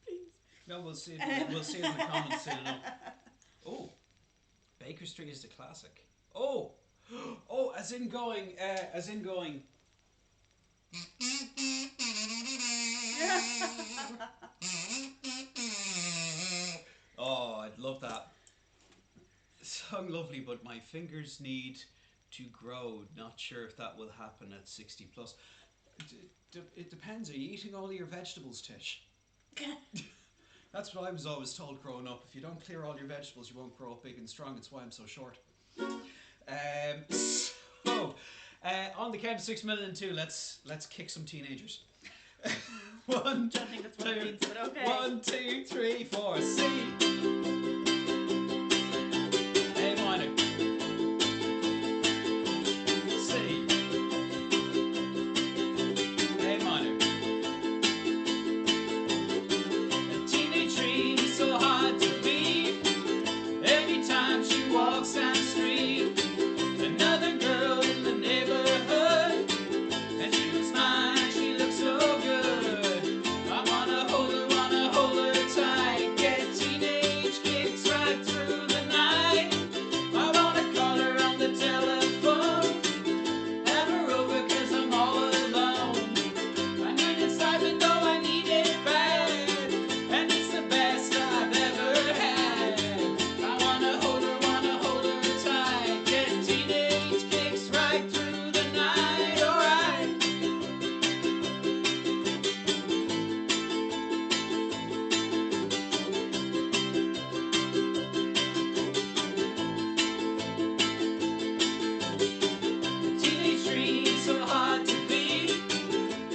please. No, we'll see. We'll see it in the comments soon enough. Oh, Baker Street is the classic. Oh, as in going. Oh, I'd love that. Sung lovely, but my fingers need to grow. Not sure if that will happen at 60 plus. It depends. Are you eating all your vegetables, Tish? That's what I was always told growing up. If you don't clear all your vegetables, you won't grow up big and strong. It's why I'm so short. On the count of 6 minutes and 2, let's kick some teenagers. One, Don't think that's what it two, means, but okay. 1, 2, 3, 4. C. A minor. C. A minor. A teenage dream is so hard to beat. Every time she walks down the street, another girl in the neighborhood, and she was mine. She looks so good. I wanna hold her tight. Get teenage kicks right through the night. I wanna call her on the telephone, have her over 'cause I'm all alone. I need excitement, though I need it bad, and it's the best I've ever had. I wanna hold her tight. Get teenage kicks right through the night. Alright. Teenage dream so hard to beat.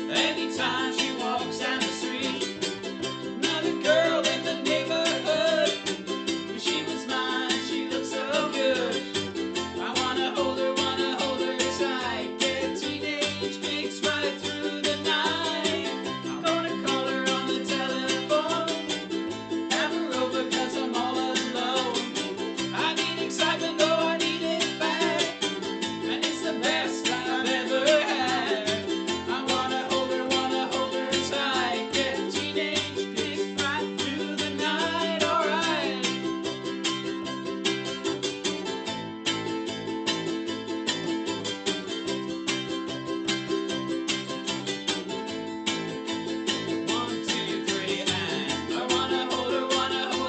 Anytime she walks down the street, another girl in the neighborhood. She was mine, she looks so good. I wanna hold her tight. Get teenage kicks right through the night. I'm gonna call her on the telephone, have her over 'cause I'm all alone. I need excitement, though I need it bad, and it's the best I've ever had. I wanna hold her tight. Get teenage kicks right through the night. Alright. One, two, three, and I wanna hold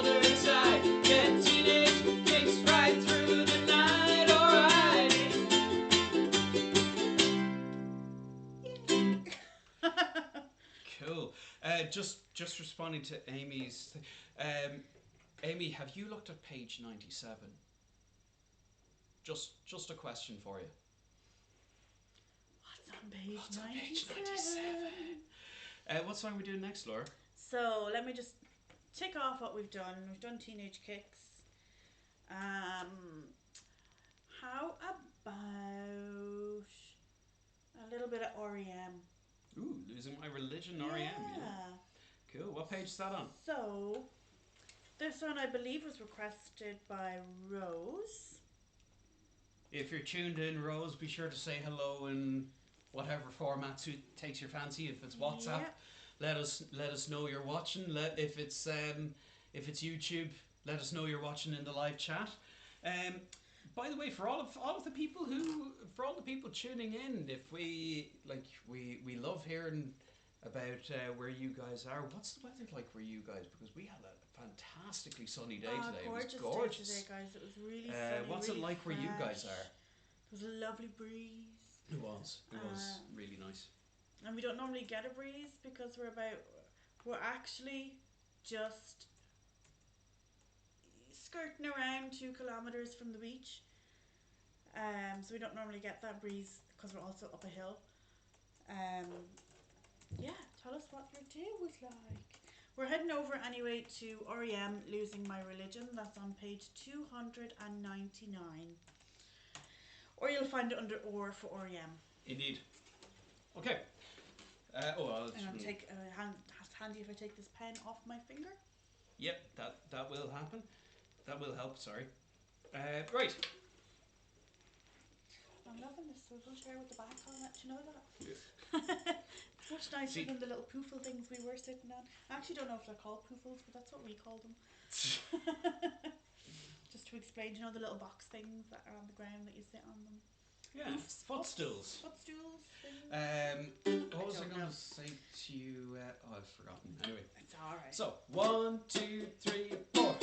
her tight. Get teenage kicks right through the night. Alright. Cool. Just responding to Amy's. Amy, have you looked at page 97? Just a question for you. What's on page What's on 97? page 97? What song are we doing next, Laura? So let me just tick off what we've done. We've done Teenage Kicks. How about a little bit of REM? Ooh, Losing My Religion, REM. Yeah. Cool. What page is that on? So this one I believe was requested by Rose. If you're tuned in, Rose, be sure to say hello in whatever format takes your fancy. If it's WhatsApp, Yep. let us know you're watching. If it's YouTube, let us know you're watching in the live chat. Um, by the way, for all of the people for all the people tuning in, if we love hearing about where you guys are. What's the weather like where you guys? Because we had a fantastically sunny day today. Gorgeous It was gorgeous. day today, guys. It was really sunny. What's really it like fresh. where you guys are? It was a lovely breeze. It was. It was really nice. And we don't normally get a breeze because we're actually just skirting around 2 kilometers from the beach. So we don't normally get that breeze because we're also up a hill. Yeah, tell us what your day was like. We're heading over anyway to REM, Losing My Religion. That's on page 299. Or you'll find it under OR for REM. Indeed. Okay. I'll take handy if I take this pen off my finger. Yep, that will happen. That will help. Sorry. Right. I'm loving this swivel chair with the back on it. Do you know that? Yeah. It's much nicer than the little poofle things we were sitting on. I actually don't know if they're called poofles, but that's what we call them. Just to explain, do you know the little box things that are on the ground that you sit on them? Yeah. Footstools. Footstools. Things. What was I going to say to you? I've forgotten. Anyway. It's alright. So 1, 2, 3, 4.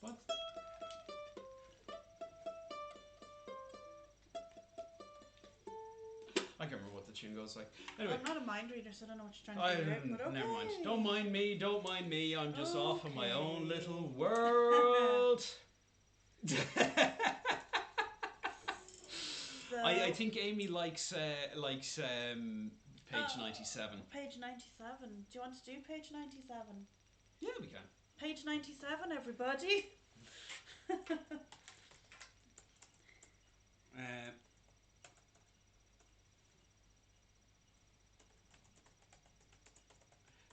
What? I can't remember what the tune goes like. Anyway. I'm not a mind reader, so I don't know what you're trying to figure out, but okay. Never mind. Don't mind me, don't mind me. I'm just off in my own little world. So, I think Amy likes page 97. Page 97. Do you want to do page 97? Yeah, we can. Page 97, everybody.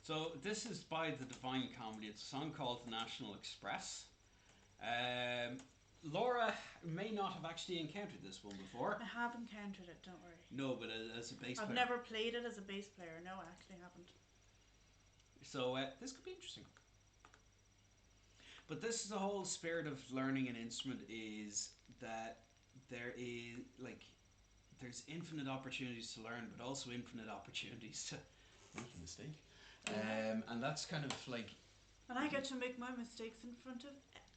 So this is by the Divine Comedy. It's a song called The National Express. Laura may not have actually encountered this one before. I have encountered it, don't worry. No, but as a bass player. I've never played it as a bass player. No, I actually haven't. So this could be interesting. But this is the whole spirit of learning an instrument, is that there's infinite opportunities to learn, but also infinite opportunities to make a mistake. And that's kind of like... And I get to make my mistakes in front of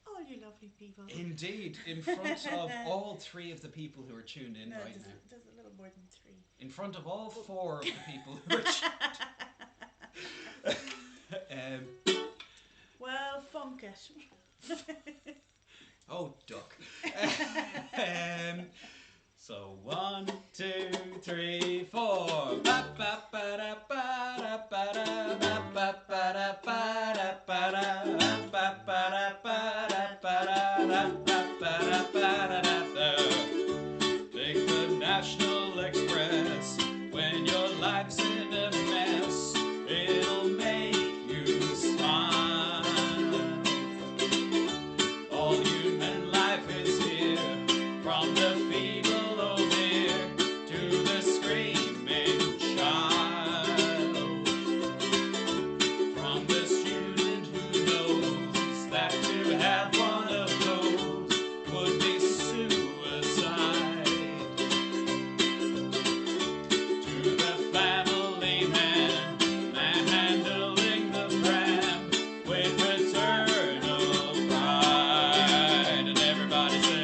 all you lovely people. Indeed, in front of all three of the people who are tuned in right now. There's a little more than three. In front of all four of the people who are tuned in. Well, funk it. Oh, duck. So 1, 2, 3, 4. Ba ba ba da ba da ba da ba ba ba da ba da ba da ba ba da ba da ba da ba ba da ba da da. Take the National Express when your life's in a mess. It'll make you smile. All human life is here, from the feeble to the screaming child, from the student who knows that to have one of those would be suicide, to the family man handling the pram with paternal pride, and everybody sing.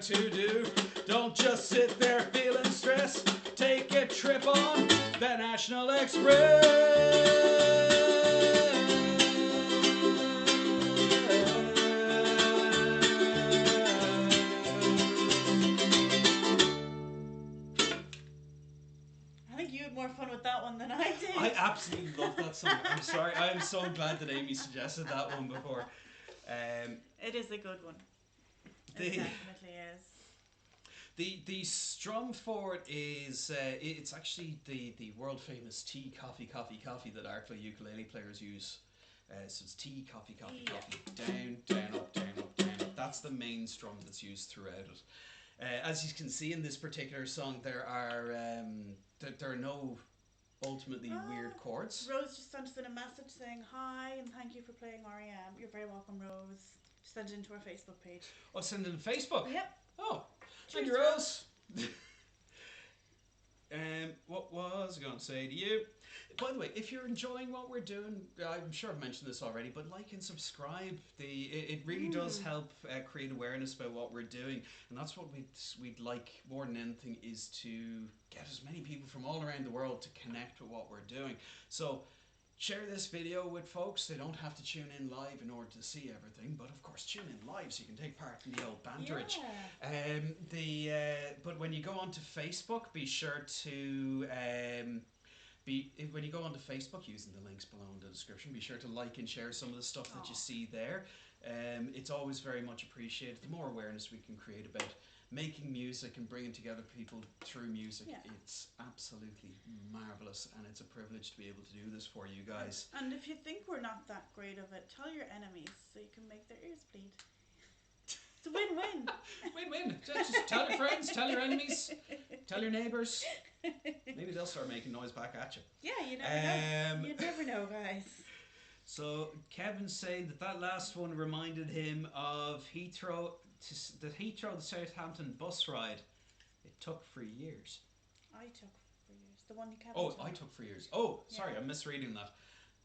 To do. Don't just sit there feeling stressed. Take a trip on the National Express. I think you had more fun with that one than I did. I absolutely love that song. I'm sorry. I am so glad that Amy suggested that one before. It is a good one. It definitely is. The strum for it is it's actually the world famous tea, coffee that Arklow ukulele players use. So it's tea, coffee, coffee, down, down, up, down, up, down, up. That's the main strum that's used throughout it. As you can see in this particular song, there are no ultimately weird chords. Rose just sent us in a message saying hi and thank you for playing REM. You're very welcome, Rose. Send it into our Facebook page. Oh, send it on Facebook? Yep. Oh, thank Cheers, you, Rose. What was I going to say to you? By the way, if you're enjoying what we're doing, I'm sure I've mentioned this already, but like and subscribe. It really does help create awareness about what we're doing, and that's what we'd like more than anything, is to get as many people from all around the world to connect with what we're doing. So share this video with folks. They don't have to tune in live in order to see everything, but of course tune in live so you can take part in the old banterage. Yeah. But when you go onto Facebook, be sure to when you go onto Facebook, using the links below in the description, be sure to like and share some of the stuff that you see there. It's always very much appreciated. The more awareness we can create about making music and bringing together people through music, it's absolutely marvellous, and it's a privilege to be able to do this for you guys. And if you think we're not that great of it, tell your enemies so you can make their ears bleed. It's a win-win. Win-win. Just tell your friends, tell your enemies, tell your neighbours. Maybe they'll start making noise back at you. Yeah, you never know. You never know, guys. So Kevin's saying that last one reminded him of the Heathrow to Southampton bus ride. It took 3 years. I took 3 years. The one you kept. Oh, I took 3 years. Oh, sorry, I'm misreading that.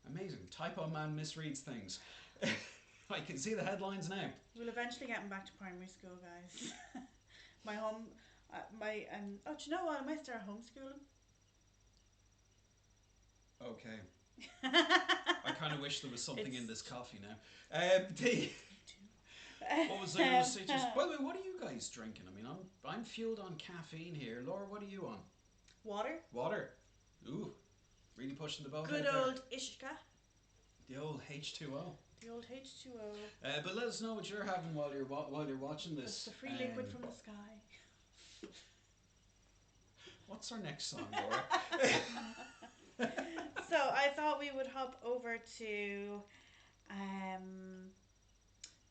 Amazing. Typo man misreads things. I can see the headlines now. We'll eventually get him back to primary school, guys. Do you know what? I might start homeschooling. Okay. I kind of wish there was something in this coffee now. What was I going to say? By the way, what are you guys drinking? I mean, I'm fueled on caffeine here. Laura, what are you on? Water. Water. Ooh, really pushing the boat. Good old Ishka. The old H2O. The old H2O. But let us know what you're having while you're watching this. It's the free liquid from the sky. What's our next song, Laura? So I thought we would hop over to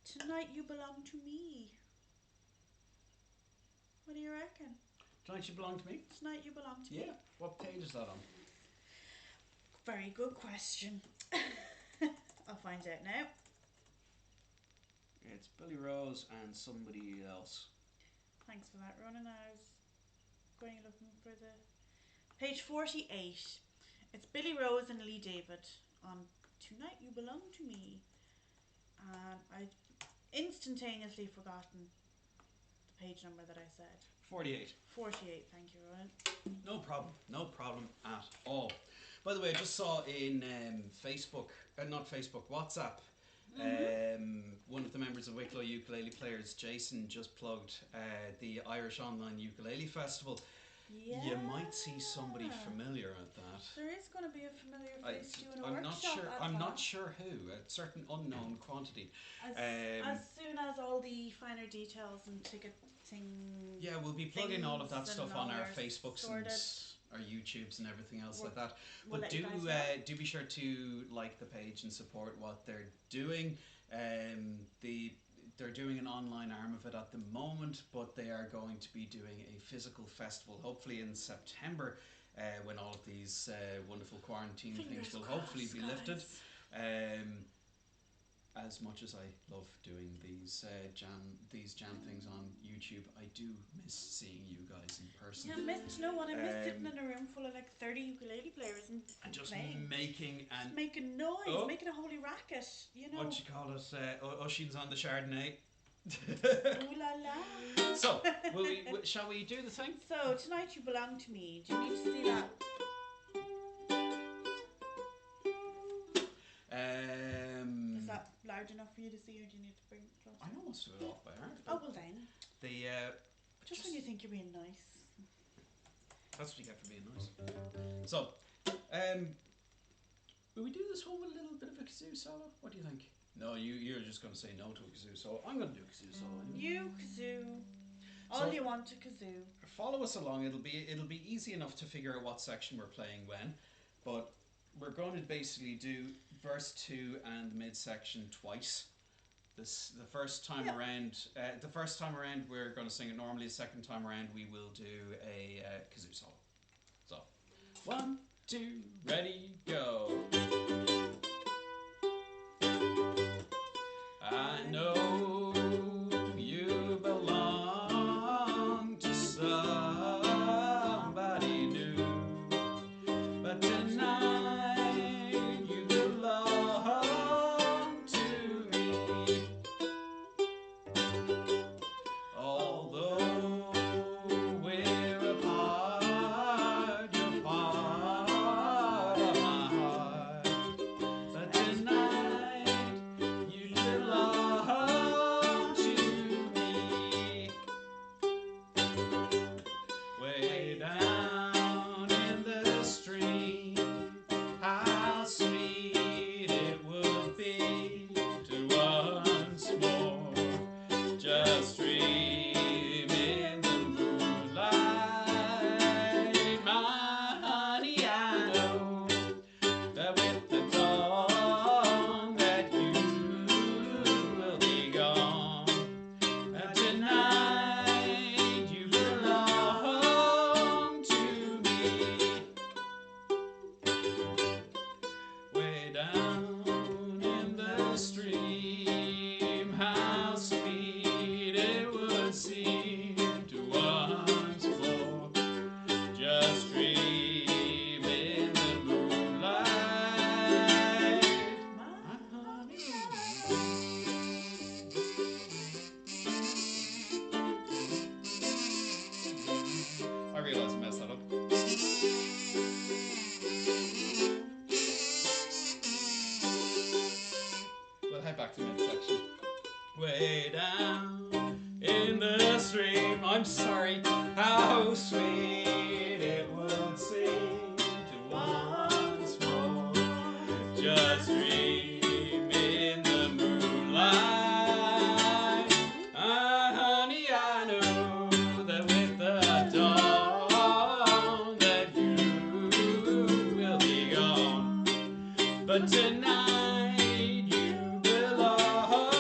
Tonight You Belong to Me. What do you reckon? Tonight You Belong to Me? Tonight You Belong to Me. Yeah. What page is that on? Very good question. I'll find out now. It's Billy Rose and somebody else. Thanks for that, Ronan. I was going looking for the page 48. It's Billy Rose and Lee David on Tonight You Belong to Me. And I've instantaneously forgotten the page number that I said. 48. 48, thank you, Ronan. No problem at all. By the way, I just saw in WhatsApp, one of the members of Wicklow Ukulele Players, Jason, just plugged the Irish Online Ukulele Festival. Yeah. You might see somebody familiar at that. There is going to be a familiar face doing a I'm workshop not sure who, a certain unknown quantity. As soon as all the finer details and ticketing. Yeah, we'll be plugging all of that stuff on our Facebooks sorted. and our YouTubes and everything else like that. We'll But do be sure to like the page and support what they're doing. They're doing an online arm of it at the moment, but they are going to be doing a physical festival, hopefully in September, when all of these wonderful quarantine things will hopefully be lifted. As much as I love doing these jam things on YouTube, I do miss seeing you guys in person. Yeah, I miss sitting in a room full of like 30 ukulele players and just playing. making noise, making a holy racket, you know. What you call it? Usheen's on the Chardonnay. Ooh la la. So, shall we do the thing? So, Tonight You Belong to Me. Do you need to see that? Is that large enough for you to see, or do you need to bring it closer? I know most of it off by heart. Oh, well then. Just when you think you're being nice. That's what you get for being nice. So, will we do this one with a little bit of a kazoo solo? What do you think? No, you're just going to say no to a kazoo solo. I'm going to do a kazoo solo. You kazoo. All you want to kazoo. Follow us along. It'll be easy enough to figure out what section we're playing when, but we're going to basically do verse 2 and midsection twice. the first time around. The first time around, we're going to sing it normally. The second time around, we will do a kazoo solo. So, 1, 2, ready, go. I know you belong to somebody new, but tonight you belong to me. Although we're apart, you're part of my heart, but tonight you belong to me. Way down in the stream, how sweet it would be to once more just dream in the moonlight. My honey, I know that with the dawn that you will be gone, and tonight you belong to me. Way down in the stream, how sweet it would seem to once more just dream in the moonlight. My honey. I realize I messed that up. We'll head back to midsection. Way down in the stream, I'm sorry, how sweet it would seem to once more just dream in the moonlight. Honey, I know that with the dawn that you will be gone, but tonight you belong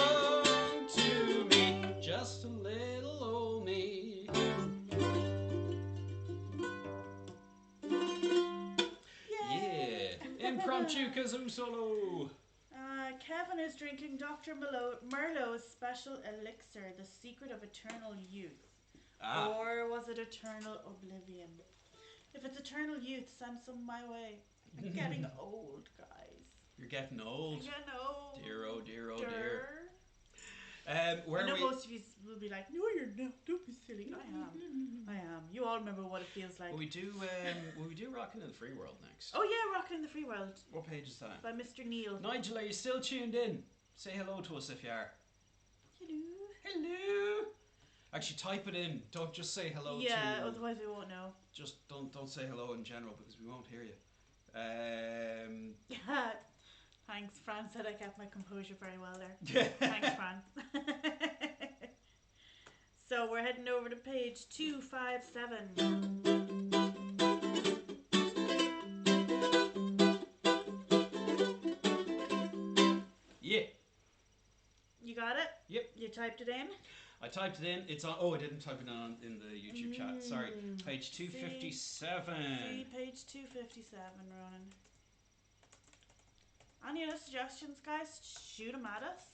to me, just a little old me. Yeah, impromptu kazoo solo. Kevin is drinking Dr. Merlot's special elixir, the secret of eternal youth. Or was it eternal oblivion? If it's eternal youth, send some my way. I'm getting old, guys. You're getting old. I'm getting old. Dear, oh dear, oh dear. I know most of you will be like, no, you're not. Don't be silly. I am. You all remember what it feels like. Will we do Rockin' in the Free World next? Oh yeah, Rockin' in the Free World. What page is that? By Mr. Neil. Nigel, are you still tuned in? Say hello to us if you are. Hello. Hello. Actually, type it in. Don't just say hello. Yeah, otherwise we won't know. Just don't say hello in general because we won't hear you. Thanks, Fran said I kept my composure very well there. Thanks, Fran. So we're heading over to page 257. Yeah. You got it? Yep. You typed it in? I typed it in. It's on. Oh, I didn't type it on in the YouTube chat. Sorry. Page 257. See page 257, Ronan. Any other suggestions, guys? Shoot them at us.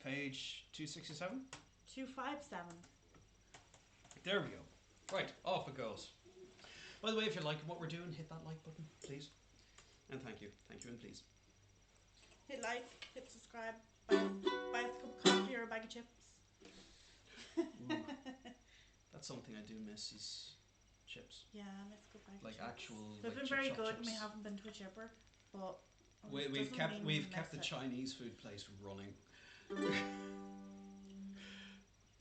Page 267? 257. There we go. Right, off it goes. By the way, if you're liking what we're doing, hit that like button, please. And thank you. Thank you and please. Hit like, hit subscribe, buy us a cup of coffee or a bag of chips. That's something I do miss is chips. Yeah, I miss a good bag of like chips. Actual. They've like been chip very shop good chips. and we haven't been to a chipper, but we've kept the Chinese food place running.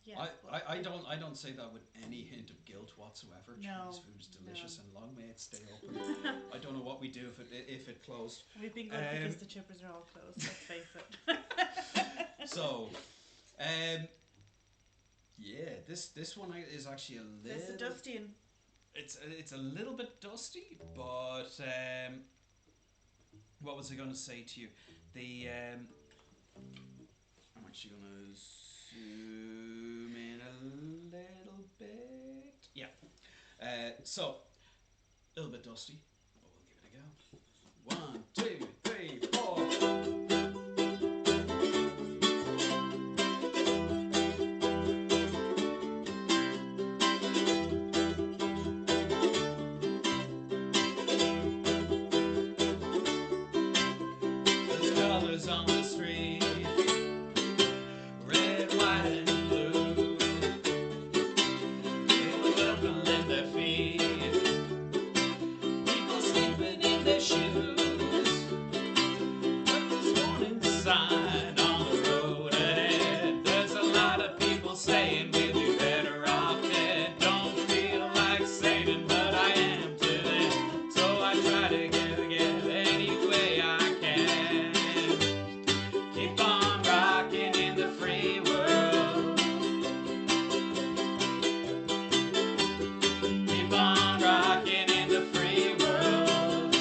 Yeah, I don't say that with any hint of guilt whatsoever. Chinese food is delicious and long may it stay open. I don't know what we do if it closed. We've been good because the chippers are all closed. Let's face it. So, yeah, this one is actually a little. It's a dusty one. It's a little bit dusty, but what was I going to say to you? I'm actually going to zoom in a little bit. Yeah. So, a little bit dusty, but we'll give it a go. 1, 2, 3, 4. On the street, red, white, and blue. People shuffling their feet, people sleeping in their shoes. But this morning sign on the road ahead, there's a lot of people saying we'll be better off dead. Don't feel like Satan, but I am today, so I try to get any way I can. Keep on rocking in the free world. Keep on rocking in the free world.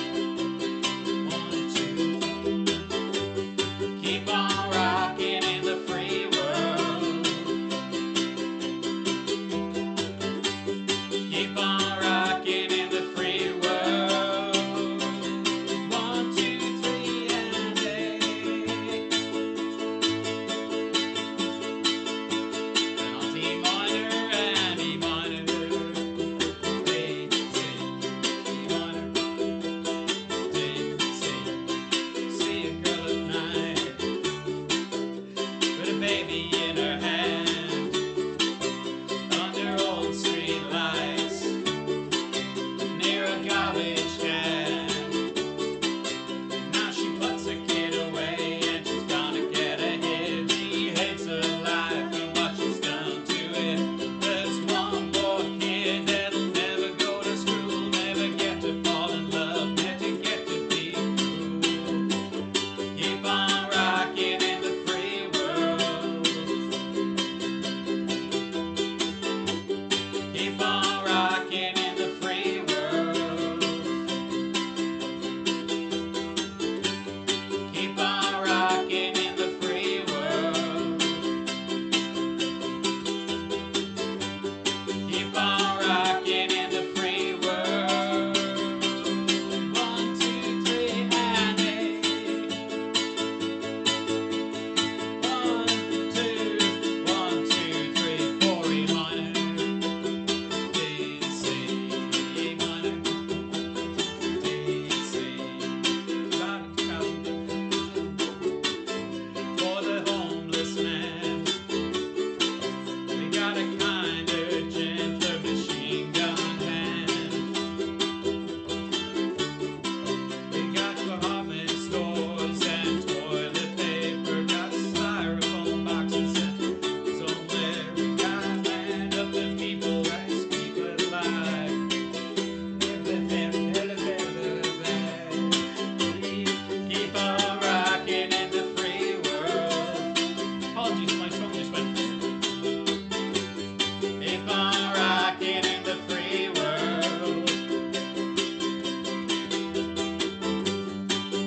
1, 2. Keep on rocking in the free world. Keep on rocking in the free world. 1, 2, 3, and 8. D minor and E minor, D, C, E minor, D, C. See a girl at night with a baby in her hand, under old street lights, near a garbage can. Now she puts her kid away and she's gonna get ahead. She hates her life and what she's done to it. There's one poor kid that'll never go to school, never get to fall in love, never get to be cool. Keep on rocking in the free world. Keep on rocking in the free world. Keep on rocking in the free world. Keep on rocking in the free world. 1, 2, 3, and 8. 1, 2, 1, 2, 3, 4, E minor, D, C, E minor, D, C. About a thousand for the homeless man. We got a kinder, gentler machine gun hand. We got department stores and toilet paper, got styrofoam boxes and somewhere. We got land of the people, let's keep it alive. Keep on rocking in the free world. Apologies, my tongue just went. Keep on rocking in the free world.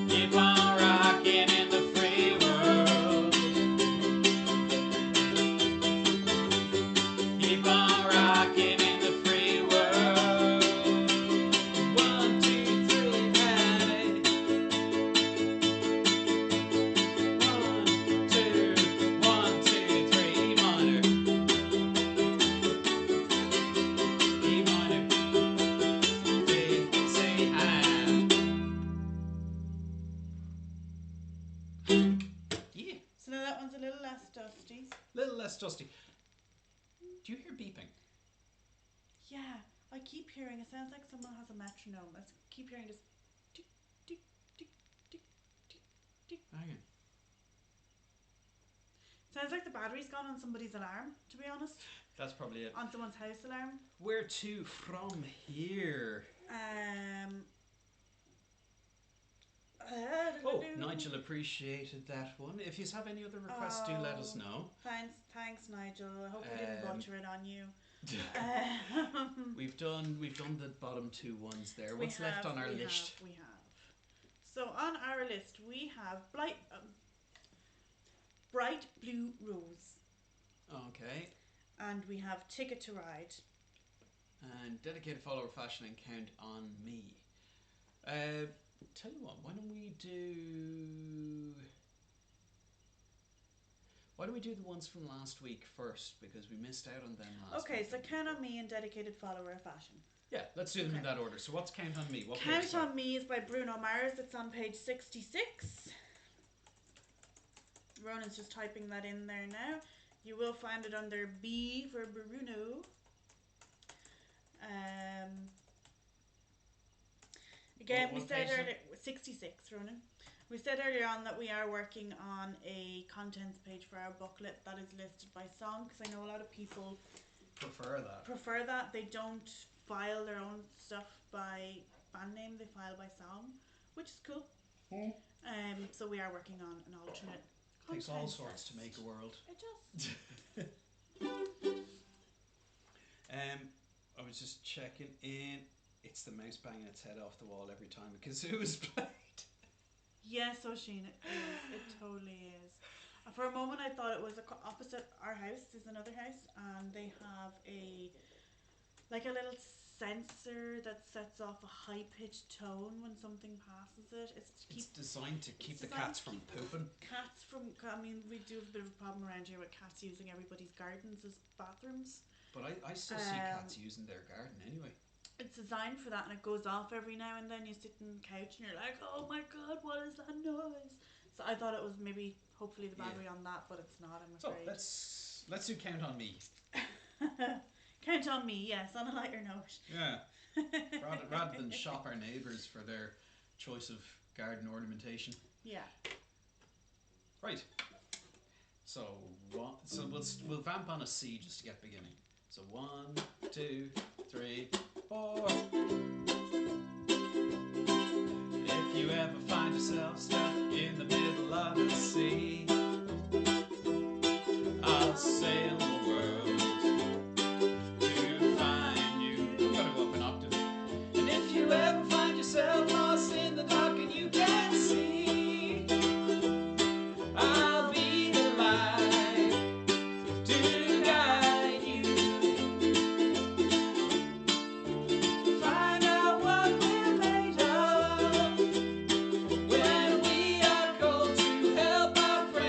Keep on rocking in the free world. Keep on rocking in the free world. 1, 2, 3, and 8. 1, 2, 1, 2, 3, minor, E minor, D, C, and. Yeah, So now that one's a little less dusty. little less dusty. Do you hear beeping? Yeah, I keep hearing, it sounds like someone has a metronome. I keep hearing this tick, tick, tick, tick, tick, tick. Hang on. Sounds like the battery's gone on somebody's alarm, to be honest. That's probably it. On someone's house alarm. Where to from here? Oh, Nigel appreciated that one. If you have any other requests, do let us know. Thanks, Nigel. I hope we didn't butcher it on you. We've done the bottom two ones there. What's left on our list? We have. So on our list we have Bright Blue Rose. Okay. And we have Ticket to Ride. And dedicated follower fashion and count on me. Tell you what, why don't we do the ones from last week first, because we missed out on them last week. Okay, so count on me and dedicated follower of fashion. Yeah, let's do them in that order. So what's Count on Me? What Count on Me is by Bruno Mars. It's on page 66. Ronan's just typing that in there now. You will find it under B for Bruno. Again, we said earlier, 66, Ronan. We said earlier on that we are working on a contents page for our booklet that is listed by song, because I know a lot of people prefer that. They don't file their own stuff by band name, they file by song, which is cool. So we are working on an alternate. It takes all sorts to make a world. It does. I was just checking in. It's the mouse banging its head off the wall every time a kazoo is played. Yes, Oisin, it is. It totally is. For a moment I thought it was opposite our house. There's another house and they have a little sensor that sets off a high-pitched tone when something passes it. It's designed to keep the cats from pooping. I mean, we do have a bit of a problem around here with cats using everybody's gardens as bathrooms. But I still see cats using their garden anyway. It's designed for that, and it goes off every now and then. You sit on the couch and you're like, oh my god, what is that noise? So I thought it was maybe, hopefully the battery on that, but it's not, I'm afraid. So let's do Count on Me. Count on me, yes, on a lighter note. Yeah. rather than shop our neighbours for their choice of garden ornamentation. Yeah. Right. So we'll vamp on a C just to get beginning. So 1, 2, 3, 4. If you ever find yourself stuck in the middle of the sea, I'll sail the world to find you. I'm gonna go up an octave. And if you ever find yourself lost in the dark and you can't see, I'll be the light to guide you. Find out what we're made of when we are cold, to help our friends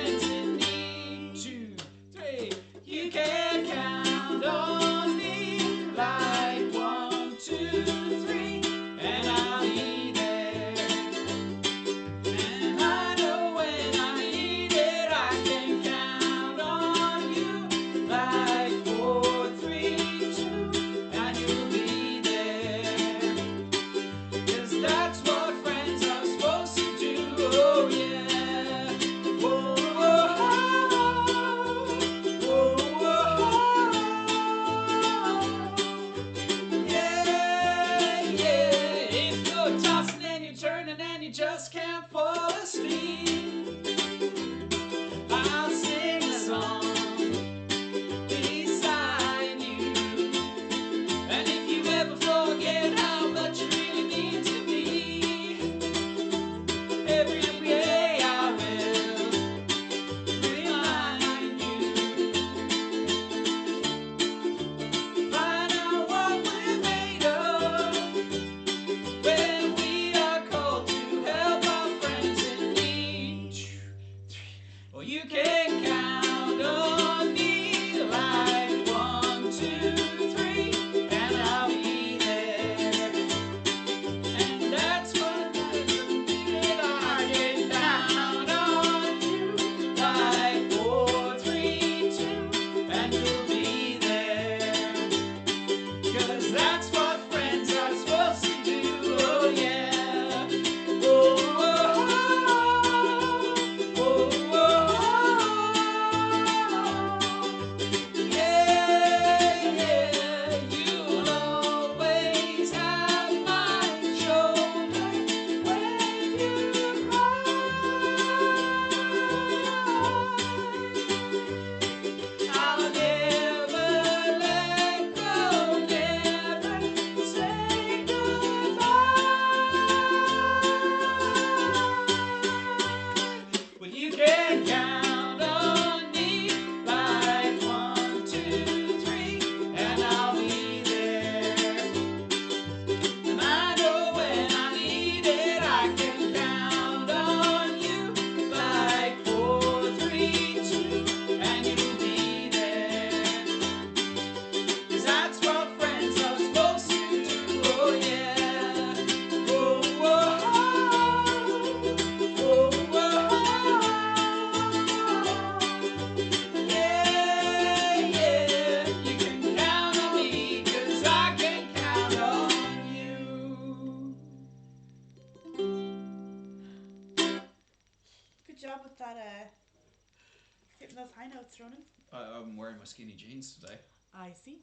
those high notes, Ronan. I'm wearing my skinny jeans today. I see.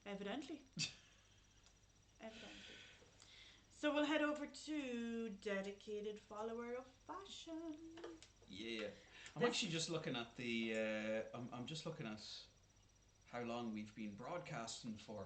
Evidently. Evidently. So we'll head over to dedicated follower of fashion. Yeah. I'm actually just looking at the. I'm just looking at how long we've been broadcasting for.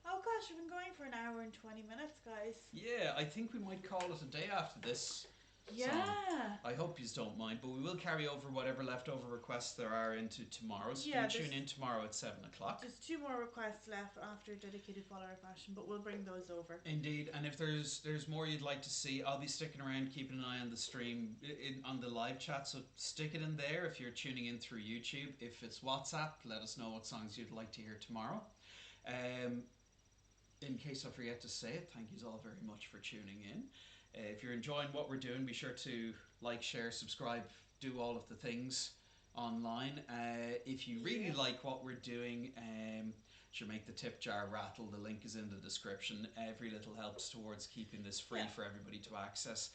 Oh gosh, we've been going for an hour and 20 minutes, guys. Yeah, I think we might call it a day after this. Yeah. Song. I hope you don't mind, but we will carry over whatever leftover requests there are into tomorrow. So do tune in tomorrow at 7 o'clock. There's 2 more requests left after dedicated follower fashion, but we'll bring those over. Indeed, and if there's more you'd like to see, I'll be sticking around, keeping an eye on the stream, on the live chat. So stick it in there if you're tuning in through YouTube. If it's WhatsApp, let us know what songs you'd like to hear tomorrow. In case I forget to say it, thank you all very much for tuning in. If you're enjoying what we're doing, be sure to like, share, subscribe, do all of the things online. If you really like what we're doing, should make the tip jar rattle. The link is in the description. Every little helps towards keeping this free for everybody to access.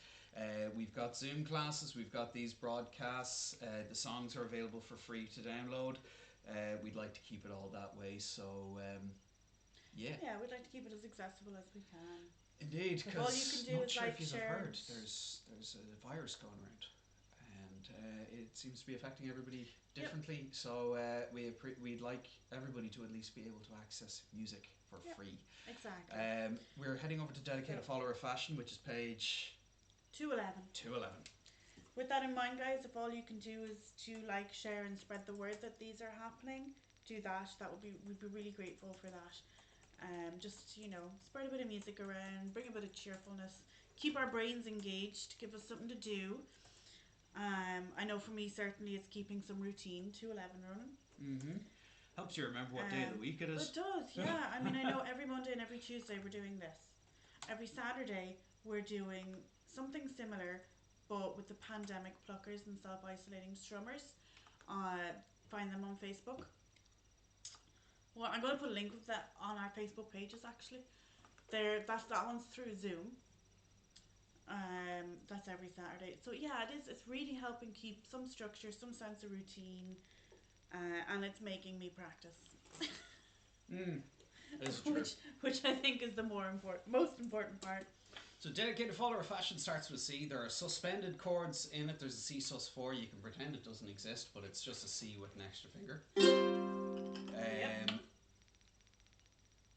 We've got Zoom classes, we've got these broadcasts, the songs are available for free to download. We'd like to keep it all that way, so yeah, we'd like to keep it as accessible as we can. Indeed, because all you can do is like, share. Heard there's a virus going around, and it seems to be affecting everybody differently. So we'd like everybody to at least be able to access music for free. Exactly. We're heading over to dedicated follower fashion, which is page 211. 211. With that in mind, guys, if all you can do is to like, share, and spread the word that these are happening, do that. We'd be really grateful for that. Just, spread a bit of music around, bring a bit of cheerfulness, keep our brains engaged, give us something to do. I know for me, certainly, it's keeping some routine. 211, Ronan. Mm-hmm. Helps you remember what day of the week it is. It does, yeah. I mean, I know every Monday and every Tuesday we're doing this. Every Saturday we're doing something similar, but with the pandemic pluckers and self-isolating strummers. Find them on Facebook. Well, I'm going to put a link with that on our Facebook pages, actually. That one's through Zoom. That's every Saturday. So yeah, it's really helping keep some structure, some sense of routine, and it's making me practice. That's true. Which I think is the most important part. So dedicated follower fashion starts with C. There are suspended chords in it. There's a C sus4. You can pretend it doesn't exist, but it's just a C with an extra finger.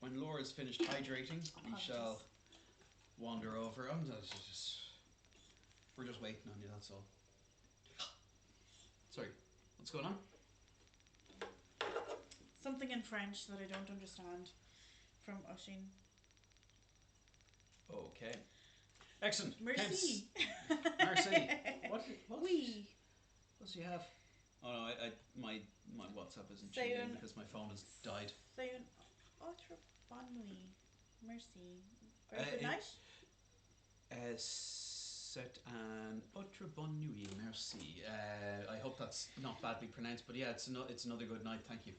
When Laura's finished hydrating, we shall wander over. We're just waiting on you, that's all. Sorry, what's going on? Something in French that I don't understand from Oshin. Okay. Excellent. Merci. Merci. What does he have? Oh no, my WhatsApp isn't tuned in because my phone has died. Say un autre bonne nuit. Merci. Very good night. C'est un autre bonne nuit. Merci. I hope that's not badly pronounced, but yeah, it's another good night. Thank you.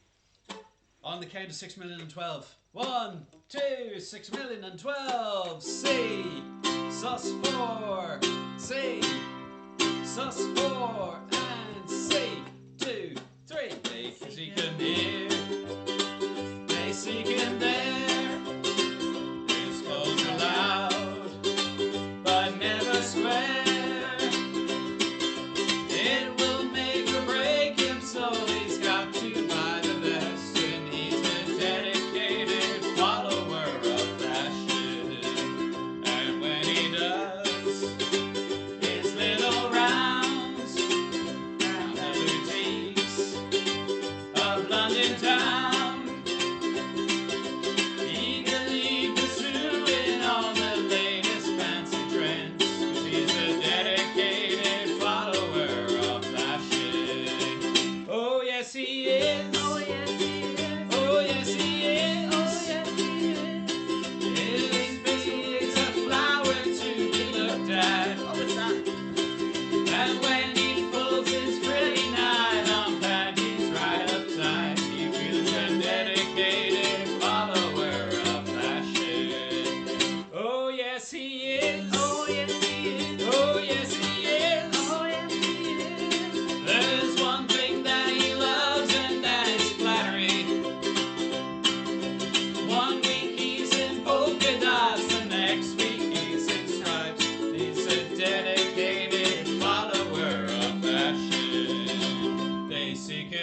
On the count of 6,012,000. 1, 2, 6,012,000. C, sus4, C, sus4, and C. 2, 3. They seek and near. They seek and there. This goes aloud, but never square. It will make or break him, so he's got to buy the best. And he's a dedicated follower of fashion. And when he does his little rounds,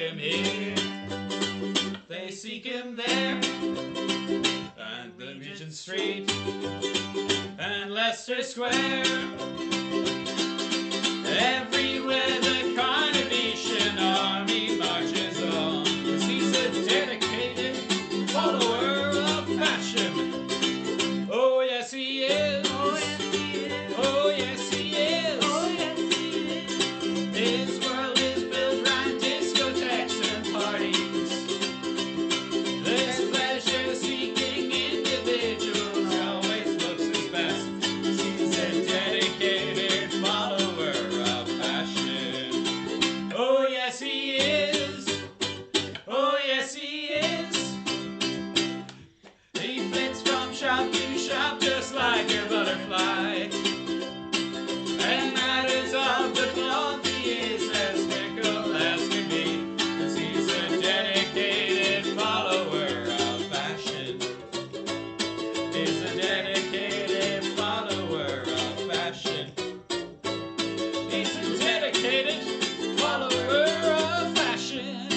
him here, they seek him there, and the Regent Street and Leicester Square. Everywhere the Coronation Army marches on, 'cause he's a dedicated follower of fashion. Oh yes he is. Oh yes he is. Oh yes he is. Oh yes he is. His world is built around discotheques and parties. This pleasure-seeking individual always looks his best. He's a dedicated follower of fashion. Oh yes he is. Oh yes he is. He flits from shop to shop just like a butterfly. And matters of the cloth he is as fickle as can be, 'cause he's a dedicated follower of fashion. He's a dedicated follower of fashion. He's a dedicated follower of fashion.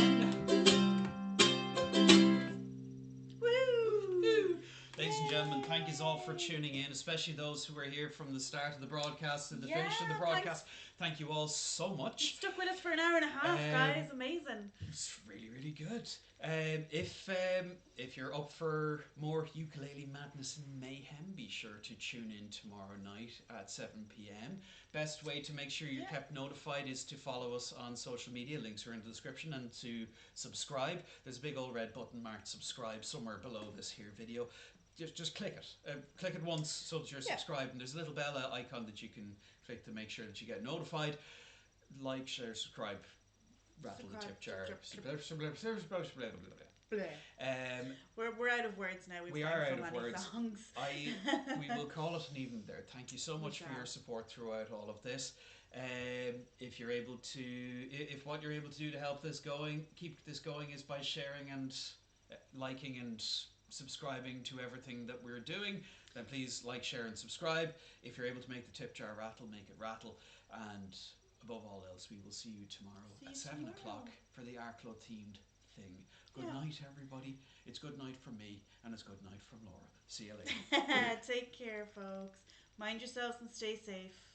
Woo! Ladies and gentlemen, thank you all for tuning in, especially those who were here from the start of the broadcast to the finish of the Yeah, broadcast. Thank you all so You much. stuck with us for an hour and a half, guys. Amazing. It's really, really good. If you're up for more ukulele madness and mayhem, be sure to tune in tomorrow night at 7 p.m. Best way to make sure you're kept notified is to follow us on social media. Links are in the description, and to subscribe. There's a big old red button marked subscribe somewhere below this here video. Just click it. Click it once so that you're subscribed, and there's a little bell icon that you can click to make sure that you get notified. Like, share, subscribe, rattle the tip jar. We're out of words now. We are out so of many words. songs. We will call it an evening there. Thank you so much for your support throughout all of this. If you're able to, if what you're able to do to help this going, keep this going, is by sharing and liking and subscribing to everything that we're doing, then please like, share and subscribe. If you're able to make the tip jar rattle, make it rattle. And above all else, we will see you tomorrow at 7 o'clock for the Arklow themed thing. Good night, everybody. It's good night from me, and it's good night from Laura. See you later. Take care, folks. Mind yourselves and stay safe.